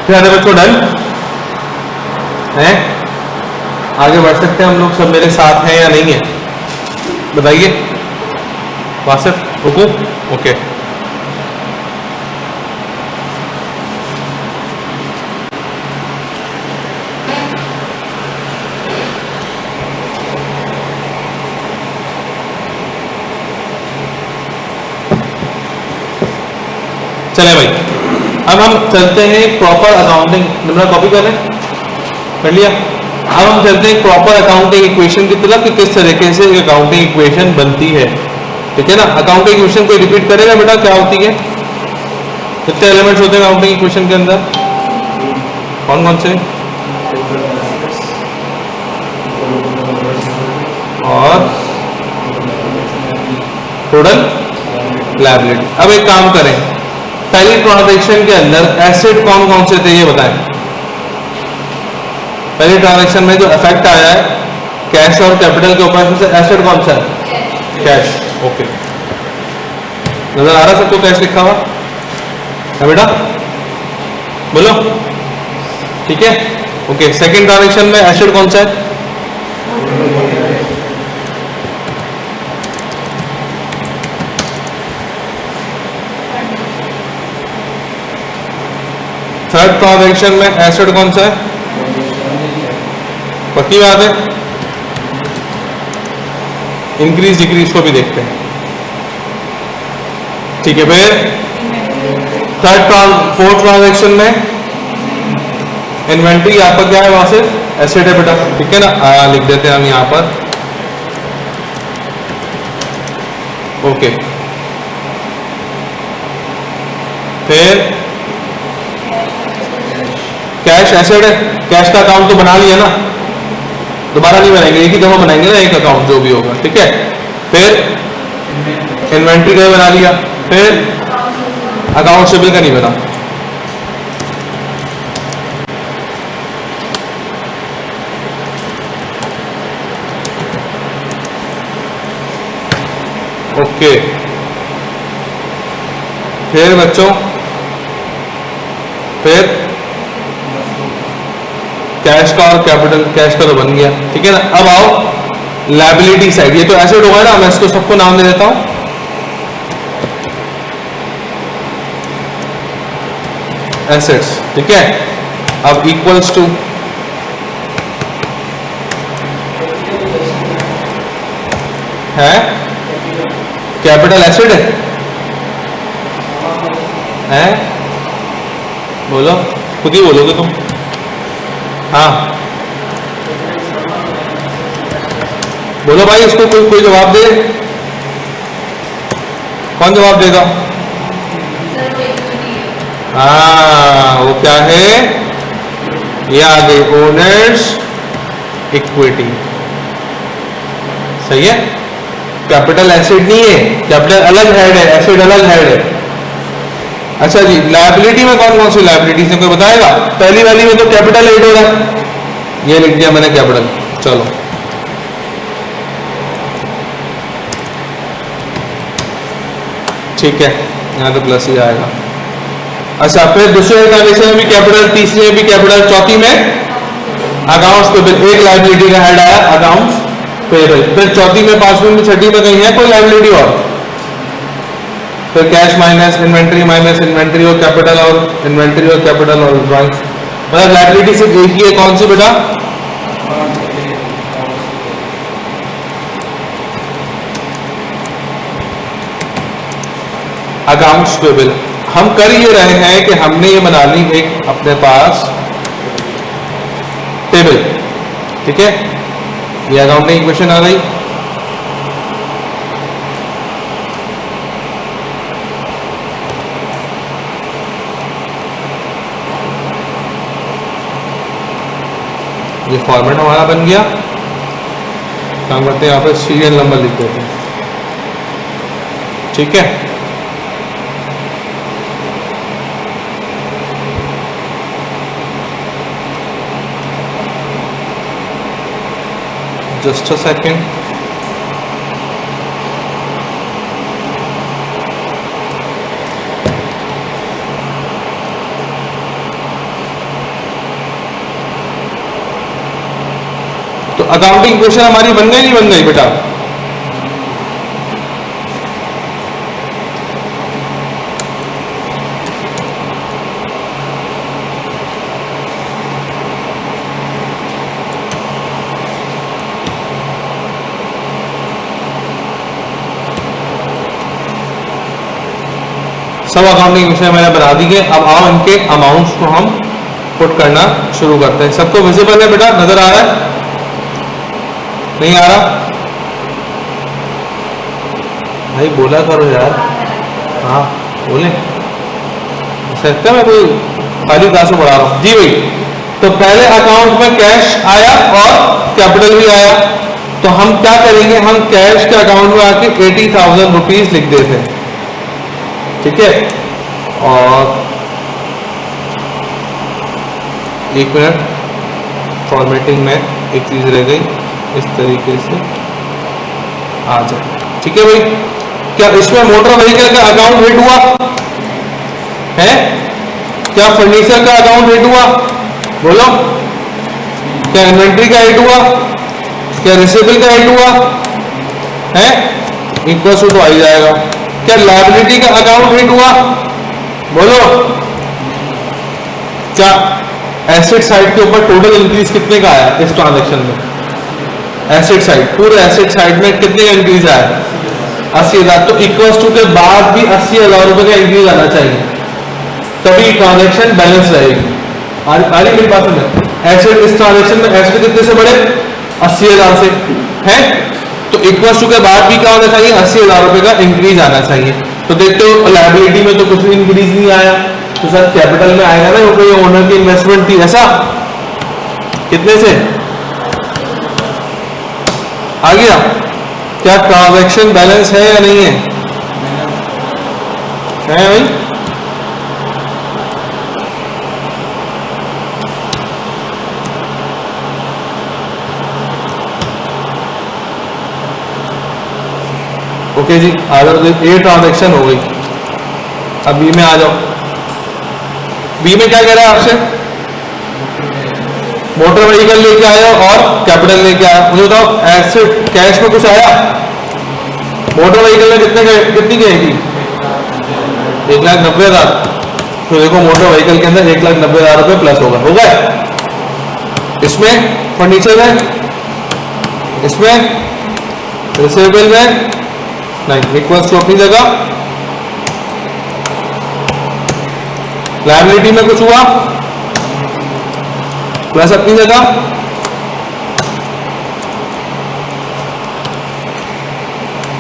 प्यारे बच्चों डन है? आगे बढ़ सकते हैं हम लोग, सब मेरे साथ हैं या नहीं है बताइए। वासिफ रुको, ओके। चले भाई, अब हम चलते हैं प्रॉपर अकाउंटिंग। नंबर कॉपी कर लिया। अब हम चलते हैं प्रॉपर अकाउंटिंग इक्वेशन की तरफ कि किस तरीके से अकाउंटिंग इक्वेशन बनती है, ठीक है ना। अकाउंटिंग इक्वेशन को रिपीट करेगा बेटा, क्या होती है, कितने एलिमेंट्स होते हैं अकाउंटिंग इक्वेशन के अंदर, कौन कौन से, और टोटल लायबिलिटी। अब एक काम करें, पहली ट्रांजैक्शन के अंदर एसेट कौन कौन से थे ये बताएं। पहली ट्रांजैक्शन में जो इफेक्ट आया है कैश और कैपिटल के ऊपर, से एसेट कौन सा है, कैश। ओके, नजर आ रहा सबको कैश लिखा हुआ है बेटा, बोलो ठीक है। ओके, सेकंड ट्रांजैक्शन में एसेट कौन सा है, थर्ड ट्रांजैक्शन में एसेट कौन सा है, पक्की बात है। इंक्रीज डिक्रीज को भी देखते हैं, ठीक है। फिर फोर्थ ट्रांजैक्शन में इन्वेंट्री आपका क्या है, वहां से एसेट है बेटा, ठीक है ना। लिख देते हैं हम यहां पर, ओके। फिर कैश एसेट है, कैश का अकाउंट तो बना लिया ना, दोबारा नहीं बनाएंगे, एक ही दफा बनाएंगे ना एक अकाउंट जो भी होगा, ठीक है। फिर इन्वेंट्री का बना लिया, फिर अकाउंट सेबल का नहीं बना। ओके, फिर बच्चों फिर कैश का और कैपिटल, कैश का तो बन गया, ठीक है ना। अब आओ लायबिलिटी साइड, ये तो एसेट होगा ना, मैं इसको सबको नाम दे देता हूं, एसेट्स, ठीक है। अब इक्वल्स टू है कैपिटल एसेट है, बोलो, खुद ही बोलोगे तुम, हाँ बोलो भाई, इसको कोई जवाब दे, कौन जवाब देगा? हाँ वो क्या है, ये आगे ओनर्स इक्विटी, सही है। कैपिटल एसेट नहीं है, कैपिटल अलग हेड है, एसेट अलग हेड है। अच्छा जी, लायबिलिटी में कौन कौन सी लायबिलिटीज है कोई बताएगा? पहली वाली में तो कैपिटल एड हो रहा है, ये लिख दिया मैंने कैपिटल, चलो ठीक है, यहाँ तो प्लस ही आएगा। अच्छा फिर दूसरे ट्रांजेक्शन में भी कैपिटल, तीसरे में भी कैपिटल, चौथी में अकाउंट्स पेबल, एक लायबिलिटी का हेड आया अकाउंट्स पेबल, फिर चौथी में, पांचवी में, छठी में कहीं है कोई लायबिलिटी और? फिर कैश माइनस इन्वेंट्री और कैपिटल, और इन्वेंट्री और कैपिटल और ड्राइंग, मतलब लायबिलिटी सिर्फ एक ही है, कौन सी बेटा? Accounts payable. हम कर ये रहे हैं कि हमने ये बना ली एक अपने पास टेबल, ठीक है, ये अकाउंटिंग इक्वेशन आ गई। ये फॉर्मेट हमारा बन गया, काम करते हैं यहाँ पे सीरियल नंबर लिख देते हैं, ठीक है। Just a second. तो अकाउंटिंग इक्वेशन हमारी बन गई नहीं बन गई बेटा? सब अकाउंटिंग इक्वेशन मैंने बना दी है। अब आओ इनके अमाउंट्स को हम पुट करना शुरू करते हैं। सबको विजिबल है बेटा, नजर आ रहा है, नहीं आ रहा? भाई बोला करो यार, हाँ बोले, सकता मैं कोई खाली क्लास में पढ़ा रहा हूँ जी भाई। तो पहले अकाउंट में कैश आया और कैपिटल भी आया, तो हम क्या करेंगे, हम कैश के अकाउंट में आके 80,000 रुपीज लिख देते हैं, ठीक है। और एक मिनट, फॉर्मेटिंग में एक चीज रह गई, इस तरीके से आ जाए, ठीक है भाई। क्या इसमें मोटर व्हीकल का अकाउंट हिट हुआ है? क्या फर्नीचर का अकाउंट हिट हुआ? बोलो। क्या इन्वेंट्री का हिट हुआ? क्या रिसीवेबल का हिट हुआ है? इक्वल टू आ जाएगा। क्या लायबिलिटी का अकाउंट हिट हुआ? बोलो। क्या एसेट साइड के ऊपर टोटल इंक्रीज कितने का आया इस ट्रांजैक्शन में? एसेट साइड, पूरे एसेट साइड में कितने का इंक्रीज आया? 80,000। तो इक्वल टू के बाद भी 80,000 रुपए का इंक्रीज आना चाहिए, तभी ट्रांजैक्शन बैलेंस रहेगी। आ रही मेरी बात में? एसेट इस ट्रांजैक्शन में एसेट कितने से बढ़े? 80,000 से है, तो इक्वल टू के बाद भी क्या होना चाहिए? 80,000 रुपए का इंक्रीज आना चाहिए। तो देखते हो लायबिलिटी में तो कुछ भी इंक्रीज नहीं आया, तो सर कैपिटल में आएगा ना, क्योंकि ये ओनर की इन्वेस्टमेंट थी, ऐसा कितने से आ गया? क्या ट्रांजैक्शन बैलेंस है या नहीं है? है भाई? ओके जी, आ जाओ। ए ट्रांजैक्शन हो गई, अब बी में आ जाओ। बी में क्या कह रहा है आपसे? मोटर व्हीकल लेके आया और कैपिटल लेके आया। मुझे बताओ एसेट कैश में कुछ आया? मोटर व्हीकल में कितनी गई? 1,90,000। तो देखो मोटर व्हीकल के अंदर 1,90,000 रुपए प्लस होगा, हो गया। इसमें फर्नीचर में, इसमें रिसीवेबल में नहीं, इक्वल्स टू अपनी जगह। लायबिलिटी में कुछ हुआ प्लस अपनी जगह।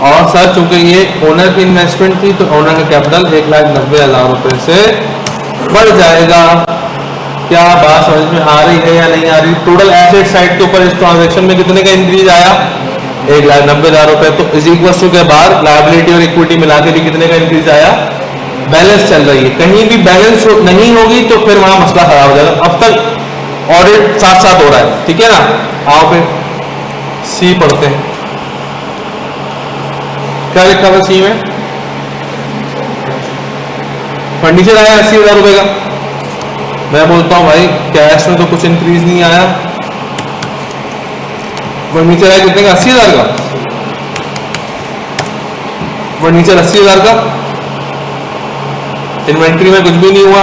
और सर चूंकि ये ओनर की इन्वेस्टमेंट थी तो ओनर का कैपिटल 1,90,000 रुपए से बढ़ जाएगा। क्या बात समझ में आ रही है या नहीं आ रही? टोटल एसेट साइड के ऊपर इस ट्रांजैक्शन में कितने का इंक्रीज आया? 1,90,000 रुपए। तो इज इक्वल टू के बाद लायबिलिटी और इक्विटी मिला के भी कितने का इंक्रीज आया? बैलेंस चल रही है, कहीं भी बैलेंस नहीं होगी तो फिर वहां मसला खराब हो जाएगा। अब तक ऑडिट साथ साथ हो रहा है, ठीक है ना। आओ फिर सी पढ़ते हैं। क्या लिखा था सी में? फर्नीचर आया 80,000 रुपए का। मैं बोलता हूं भाई कैश में तो कुछ इंक्रीज नहीं आया। फर्नीचर आया कितने का? 80,000 का। फर्नीचर 80,000 का। इन्वेंट्री में कुछ भी नहीं हुआ।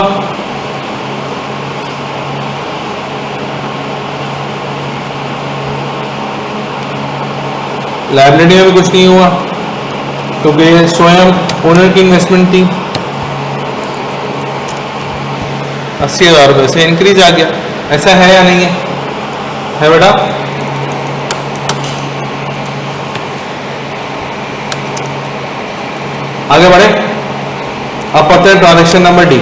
लायबिलिटी में भी कुछ नहीं हुआ क्योंकि तो स्वयं ओनर की इन्वेस्टमेंट थी। 80,000 रुपए से इंक्रीज आ गया। ऐसा है या नहीं है बेटा? आगे बढ़े। अब पढ़ते हैं ट्रांजैक्शन नंबर डी।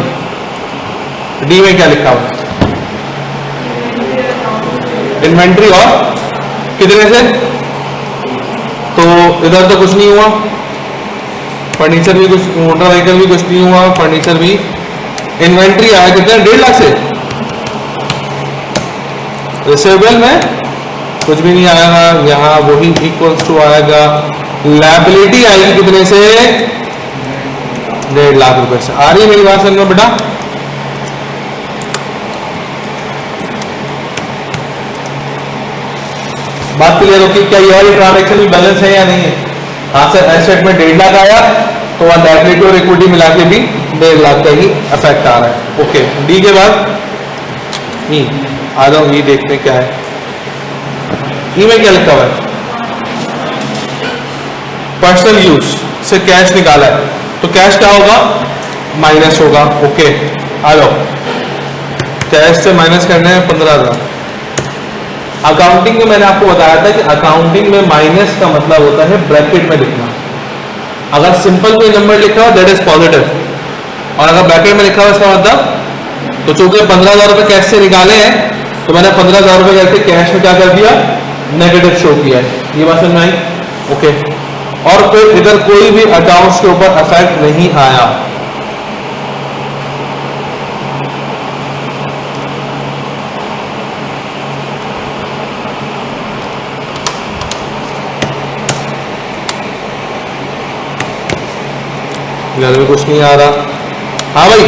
डी में क्या लिखा हुआ? इन्वेंट्री और कितने से? तो इधर तो कुछ नहीं हुआ। फर्नीचर भी कुछ, मोटर व्हीकल भी कुछ नहीं हुआ, फर्नीचर भी। इन्वेंट्री आया कितने? 1.5 लाख से। रिसीवेबल में कुछ भी नहीं आएगा, यहां वही इक्वल्स टू आएगा। लायबिलिटी आएगी कितने से? 1.5 लाख रुपए से। आ रही है मेरी बात समझ में बेटा? बात क्लियर हो कि क्या ये वाली ट्रांजैक्शन भी बैलेंस है या नहीं है? हाँ सर, एसेट में 1.5 लाख आया तो वहां लायबिलिटी और इक्विटी मिला के भी 1.5 लाख का ही इफेक्ट आ रहा है। ओके, डी के बाद ई। आ जाओ ई देखते हैं क्या है। ई में क्या लिखा हुआ है? पर्सनल यूज से कैश निकाला है तो कैश क्या होगा? माइनस होगा। ओके, आ जाओ। कैश से माइनस करने हैं 15,000। अकाउंटिंग में मैंने आपको बताया था कि अकाउंटिंग में माइनस का मतलब होता है ब्रैकेट में लिखना। अगर सिंपल कोई नंबर लिखा हो दैट इज पॉजिटिव, और अगर ब्रैकेट में लिखा हो इसका मतलब, तो चूंकि 15,000 रुपए कैश से निकाले हैं तो मैंने 15,000 रुपए करके कैश में क्या कर दिया? नेगेटिव शो किया है। ये बात समझ में आई? ओके, और फिर इधर कोई भी अकाउंट्स के ऊपर इफेक्ट नहीं आया। इधर भी कुछ नहीं आ रहा। हाँ भाई,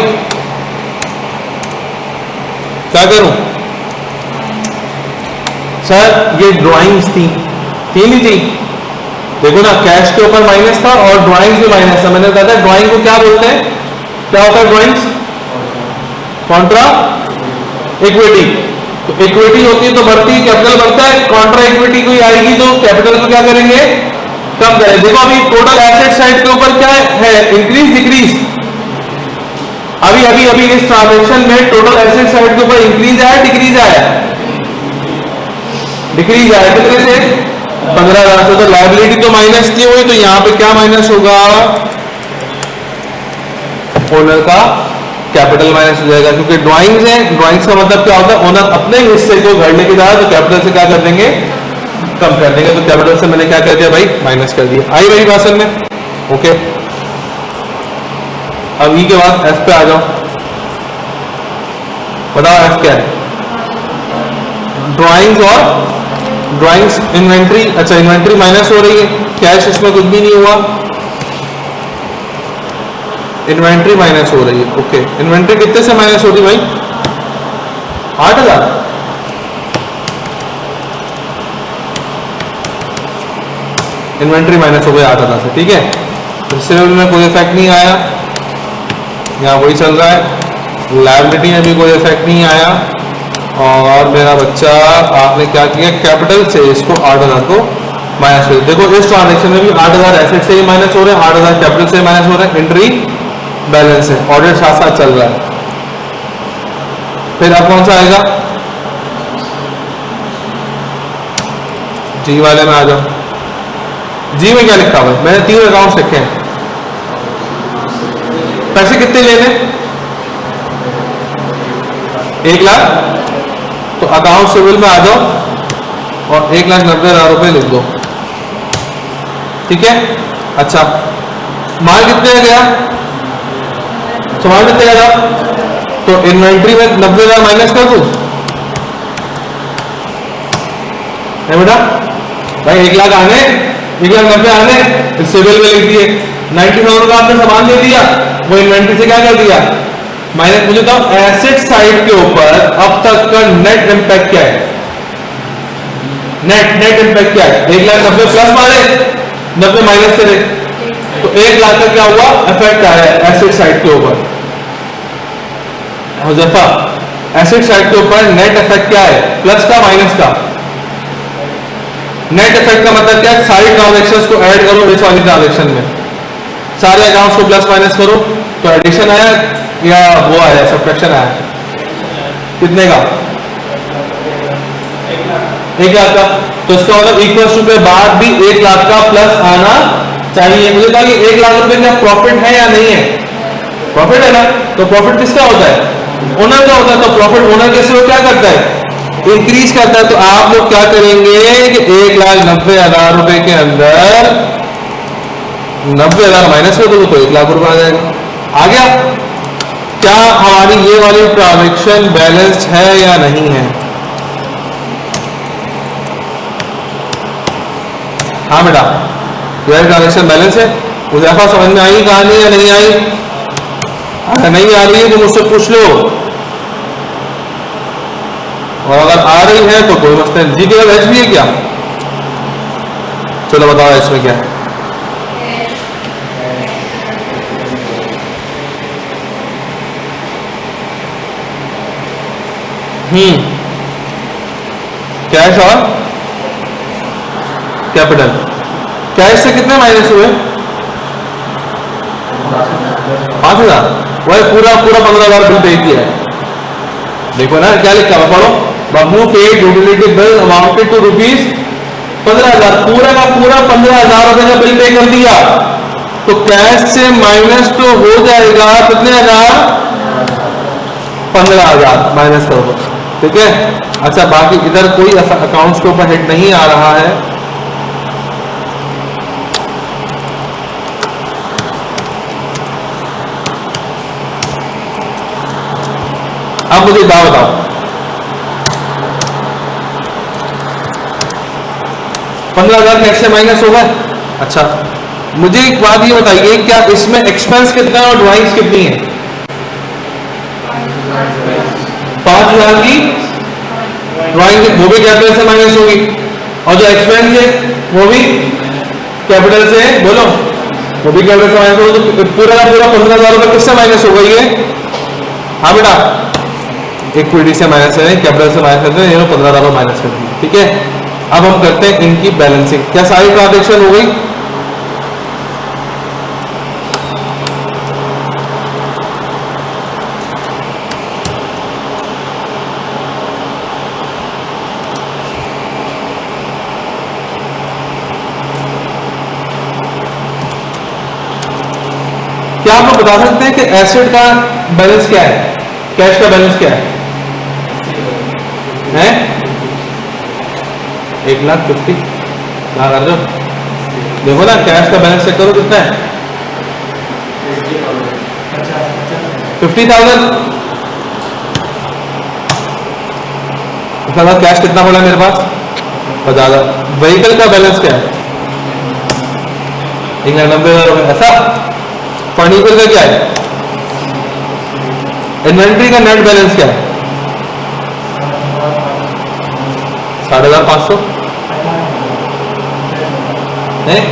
क्या करूं? सर ये ड्राइंग्स थी नहीं थी? देखो ना, कैश के ऊपर माइनस था और ड्राइंग्स भी माइनस था। मैंने बताया था ड्राइंग को क्या बोलते हैं? क्या होता है ड्राइंग्स? Contra equity. तो इक्विटी होती है तो बढ़ती है, कैपिटल बढ़ता है। कॉन्ट्रा इक्विटी कोई आएगी तो कैपिटल को क्या करेंगे? कम करें। देखो अभी टोटल एसेट साइड के ऊपर क्या है? Increase decrease. अभी इस ट्रांजैक्शन में टोटल एसेट साइड के ऊपर इंक्रीज आया डिक्रीज आया? डिक्रीज आया। कितने से? 15,000 से। तो लायबिलिटी तो माइनस थी हुई, तो यहां पे क्या माइनस होगा? ओनर का कैपिटल माइनस हो जाएगा, क्योंकि ड्राइंग्स है। ड्राइंग्स का मतलब क्या होता है? ओनर अपने हिस्से को घर लेके जा रहा है तो कैपिटल से क्या कर देंगे? कम कर देंगे। तो कैपिटल से मैंने क्या कर दिया भाई? माइनस कर दिया। आई भाई भाषण में? ओके, अब ई के बाद एफ पे आ जाओ। बताओ एफ क्या है? ड्राइंग्स और ड्राइंग्स इन्वेंट्री। अच्छा, इन्वेंट्री माइनस हो रही है, कैश इसमें कुछ भी नहीं हुआ, इन्वेंट्री माइनस हो रही है। ओके, इन्वेंट्री कितने से माइनस हो रही भाई? 8,000। इन्वेंट्री माइनस हो गया 8,000 से, ठीक है। रिसीवेबल में कोई इफेक्ट नहीं आया, यहाँ वही चल रहा है। लायबिलिटी में भी कोई इफेक्ट नहीं आया। और मेरा बच्चा आपने क्या किया, कैपिटल से इसको 8,000 को माइनस कर। देखो इस ट्रांजेक्शन में भी 8,000 एसेट से ही माइनस हो रहे हैं, 8,000 कैपिटल से माइनस हो रहे हैं। एंट्री बैलेंस है, ऑडिट साथ साथ चल रहा है। फिर अब कौन सा आएगा, जी वाले में आ जाओ। जी में क्या लिखा हुआ है, मैंने 3 अकाउंट्स लिखे हैं। पैसे कितने लेने, 1 लाख। तो अकाउंट सिविल में आ जाओ और 1,90,000 रुपए लिख दो, ठीक है। अच्छा, माल कितने का गया, सामान कितने का था, तो इन्वेंट्री में 90,000 माइनस कर दूं, है बेटा भाई। 1 लाख आने, 1,90,000 आने, सिविल में लिख दिए। 90,000 का आपने सामान ले दिया, वो इन्वेंट्री से क्या कर दिया, माइनस। मुझे बताओ एसेट साइड के ऊपर अब तक का नेट इंपैक्ट क्या है, नेट इंपैक्ट क्या है। 1,90,000 प्लस मारे, 90 माइनस करे, तो 1 लाख का क्या हुआ, इफेक्ट आया है एसेट साइड के ऊपर। हुज़ैफा, एसेट साइड के ऊपर नेट इफेक्ट क्या है, प्लस का माइनस का। नेट इफेक्ट का मतलब क्या है, सारी ट्रांजैक्शंस को ऐड करो इस वाली ट्रांजैक्शन में, सारे अकाउंट्स को प्लस माइनस करो, तो एडिशन आया या वो आया, सब्ट्रैक्शन आया, कितने का, 1 लाख का। तो इसका मतलब इक्वल टू के बाद भी 1 लाख का प्लस आना चाहिए। मुझे कहा कि 1 लाख रुपए का प्रॉफिट है या नहीं है, प्रॉफिट है ना। तो प्रॉफिट किसका होता है, ओनर का होता है। तो प्रॉफिट ओनर कैसे वो क्या करता है, इंक्रीज करता है। तो आप लोग क्या करेंगे कि 1,90,000 रुपए के अंदर 90,000 माइनस कर दो तो 1 लाख रुपए आ जाएगा। आ गया। क्या हमारी ये वाली ट्रांजैक्शन बैलेंस है या नहीं है, हाँ बेटा, ये ट्रांजैक्शन बैलेंस है। हुज़ैफा समझ में आई कहानी या नहीं आई, अगर नहीं आ रही है तो मुझसे पूछ लो, और अगर आ रही है तो कोई मसला नहीं। जी के बाद एच भी है क्या, चलो बताओ इसमें क्या है। कैश और कैपिटल। कैश से कितने माइनस हुए, 5,000। वह पूरा 15,000 बिल पे किया है। देखो ना क्या लिखा है, पढ़ो। Bablu paid utility bill amounted to ₹15,000, पूरा का पूरा 15,000 रुपए का बिल पे कर दिया। तो कैश से माइनस तो हो जाएगा कितने हजार, 15,000 माइनस कर दो, ठीक है। अच्छा, बाकी इधर कोई अकाउंट्स के ऊपर हिट नहीं आ रहा है। अब मुझे बात बताओ, $15,000 कैश से माइनस होगा। अच्छा, मुझे एक बात ये बताइए, क्या इसमें एक्सपेंस कितना है और ड्राइंग्स कितनी है, 5,000 की ड्राइंग, वो भी कैपिटल से माइनस होगी, और जो एक्सपेंस है वो भी कैपिटल से, बोलो, वो भी कैपिटल से माइनस होगा। तो पूरा का पूरा 15,000 रुपए किससे माइनस होगा ये, हाँ बेटा, इक्विटी से माइनस है, कैपिटल से माइनस करते हैं, 15,000 माइनस कर दिए, ठीक है। अब हम करते हैं इनकी बैलेंसिंग। क्या सारी ट्रांजैक्शन हो गई, क्या आप लोग बता सकते हैं कि एसेट का बैलेंस क्या है, कैश का बैलेंस क्या है, 1,50,000 क्या कर रहे हो, देखो ना कैश का बैलेंस चेक करो कितना है, 50,000। मतलब कैश कितना पड़ा मेरे पास, 50,000। व्हीकल का बैलेंस क्या है, 1,90,000 रुपए, ऐसा। फर्नीचर का क्या है, इन्वेंट्री का नेट बैलेंस क्या है, 5,500। नहीं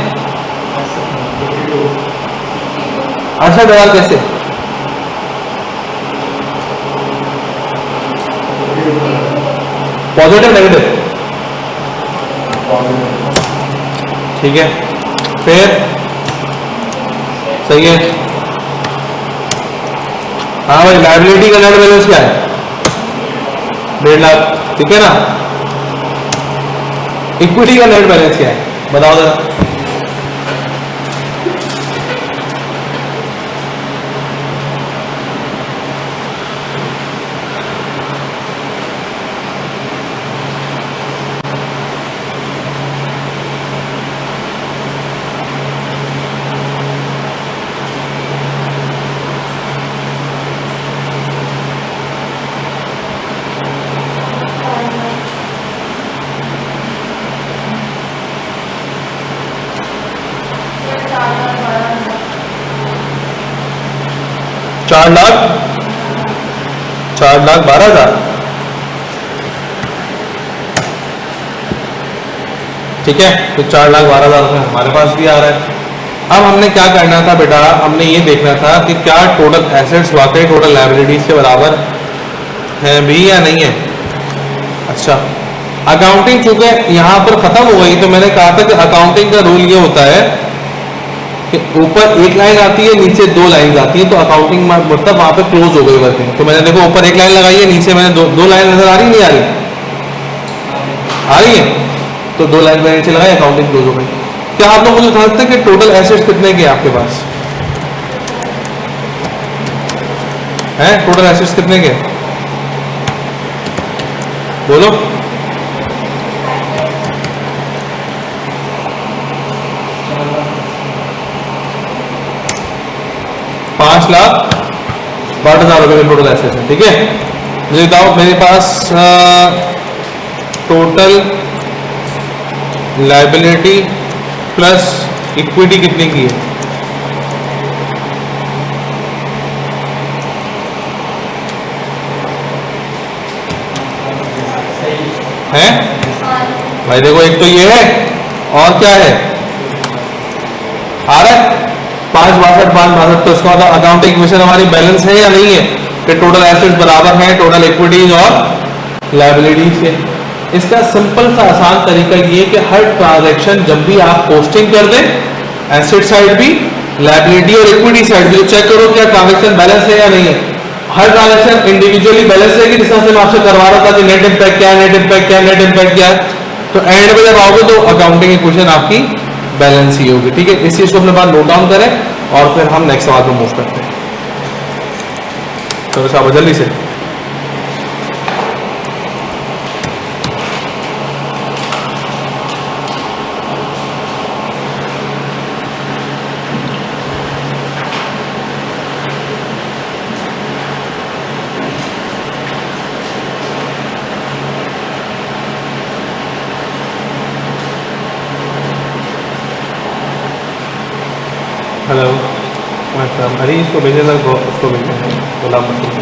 68,000 कैसे? पॉजिटिव नेगेटिव, ठीक है, फिर सही है। हाँ भाई, लायबिलिटी का नेट बैलेंस क्या है? 1.5 लाख, ठीक है ना। इक्विटी का नेट बैलेंस क्या है बताओ जरा। चार लाख 12,000, ठीक है। तो 4,12,000 रुपये हमारे पास भी आ रहा है। अब हमने क्या करना था बेटा, हमने ये देखना था कि क्या टोटल एसेट्स वाकई टोटल लायबिलिटीज के बराबर है भी या नहीं है। अच्छा, अकाउंटिंग चूंकि यहाँ पर खत्म हो गई, तो मैंने कहा था कि अकाउंटिंग का रूल ये होता है कि ऊपर एक लाइन आती है, नीचे 2 लाइन आती है, तो अकाउंटिंग मतलब वहां पे क्लोज हो गई वर्किंग। तो मैंने देखो ऊपर एक लाइन लगाई है, नीचे मैंने दो लाइन नजर आ रही नहीं आ रही? आ रही है। तो 2 लाइन मैंने नीचे लगाई, अकाउंटिंग क्लोज हो गई। क्या आप लोग मुझे बता सकते हैं कि टोटल एसेट्स कितने के आपके पास हैं? टोटल एसेट्स कितने के बोलो। 5,62,000 रुपए के टोटल एसेट्स है, ठीक है। मुझे बताओ मेरे पास टोटल लायबिलिटी प्लस इक्विटी कितने की है भाई? देखो एक तो ये है, और क्या है आ रहा है 5,62,5,62। तो इसका मतलब अकाउंटिंग इक्वेशन हमारी बैलेंस है या नहीं है कि टोटल एसेट्स बराबर है टोटल इक्विटीज और लायबिलिटीज के। इसका सिंपल सा आसान तरीका ये कि हर ट्रांजैक्शन जब भी आप पोस्टिंग कर दें, एसेट साइड भी लायबिलिटी और इक्विटी साइड भी, तो चेक करो क्या ट्रांजैक्शन बैलेंस है या नहीं है। हर ट्रांजैक्शन इंडिविजुअली बैलेंस रहेगी, जिस तरह से मैं आपसे करवा रहा था कि नेट इंपैक्ट क्या है, नेट इंपैक्ट क्या है, नेट इंपैक्ट क्या है। तो एंड में जब आओगे तो अकाउंटिंग इक्वेशन आपकी बैलेंस ही होगी, ठीक है। इस चीज को अपने पास नोट डाउन करें और फिर हम नेक्स्ट सवाल पर मूव करते हैं। तो साहब जल्दी से हेलो, अच्छा अरे इसको भेजे था, उसको भेजे गुलाम मसूद।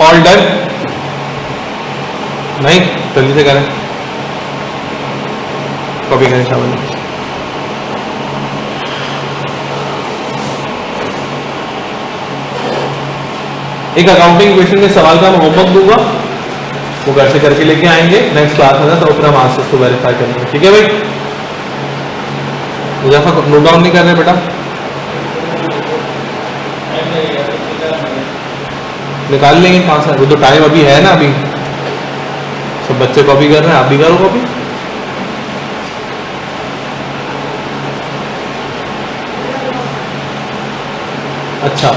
All done? नहीं, जल्दी से करें, कॉपी करें शाबाश। एक अकाउंटिंग क्वेश्चन में सवाल का मैं होमवर्क दूंगा, वो घर से करके लेके आएंगे, नेक्स्ट क्लास में तो फिर हम आज से उसको वेरीफाई करेंगे। ठीक है भाई, मुजफ्फर नोट डाउन नहीं कर रहे बेटा? निकाल लेंगे कहाँ से, वो तो टाइम अभी है ना, अभी सब बच्चे कॉपी कर रहे हैं, आप भी करो कॉपी। अच्छा,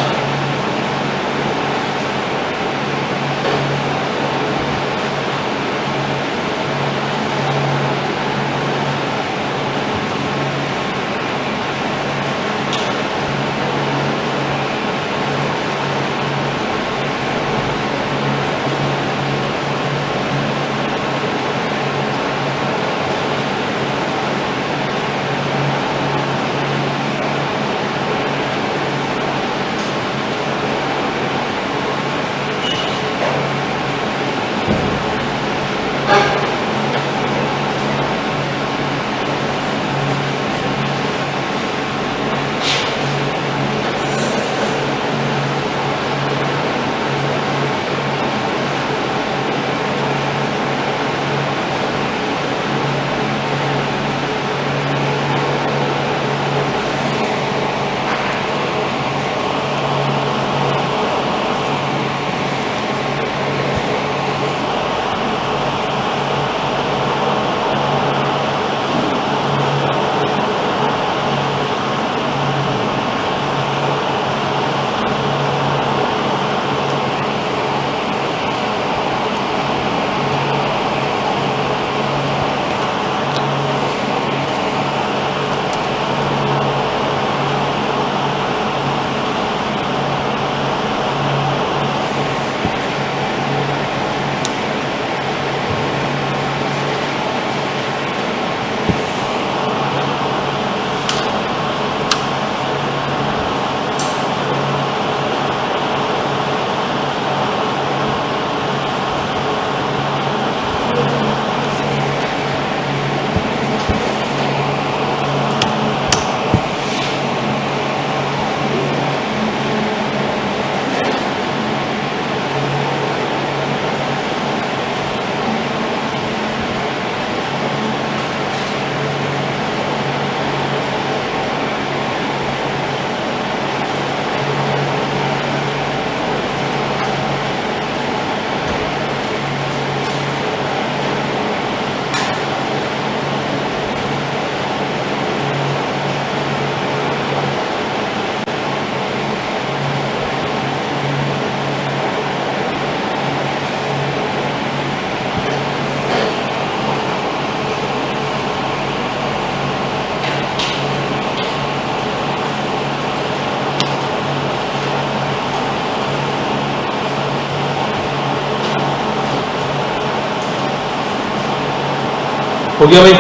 हो गया भाई?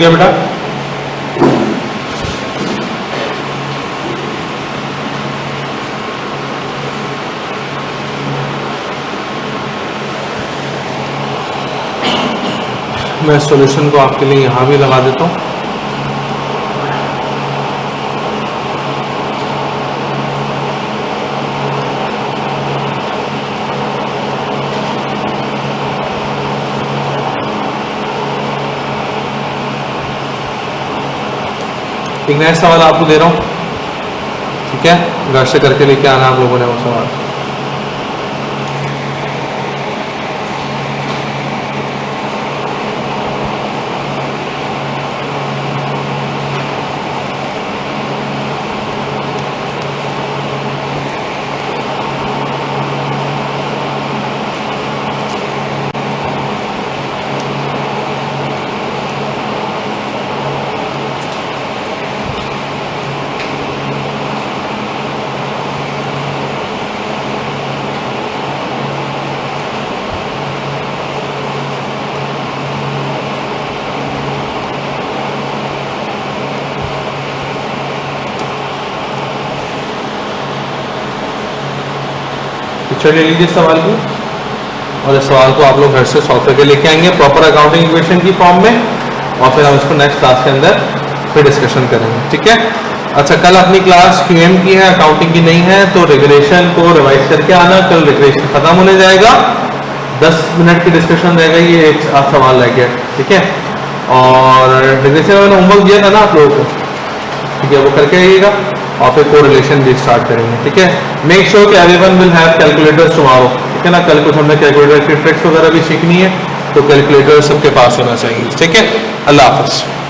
गया बेटा? मैं सॉल्यूशन को आपके लिए यहाँ भी लगा देता हूँ। एक नया सवाल आपको दे रहा हूँ, ठीक है? घर से करके लेके आना आप लोगों ने वो सवाल। चलिए लीजिए सवाल को, और इस सवाल को आप लोग घर से सॉल्व करके लेके आएंगे प्रॉपर अकाउंटिंग इक्वेशन की फॉर्म में, और फिर हम इसको नेक्स्ट क्लास के अंदर फिर डिस्कशन करेंगे, ठीक है? अच्छा, कल अपनी क्लास क्यूएम की है, अकाउंटिंग की नहीं है, तो रेगुलेशन को रिवाइज करके आना। कल रेगुलेशन खत्म होने जाएगा, 10 मिनट की डिस्कशन रहेगा, ये एक सवाल रह गया, ठीक है? और रेगुलेशन में मैंने होमवर्क दिया था ना आप लोगों को, ठीक है? वो करके आइएगा और फिर कोरिलेशन भी स्टार्ट करेंगे, ठीक है? मेक श्योर कि everyone will have calculators tomorrow, ठीक है ना? कल कुछ हमने कैलकुलेटर की ट्रिक्स वगैरह भी सीखनी है, तो कैलकुलेटर सबके पास होना चाहिए, ठीक है? अल्लाह हाफ़िज़।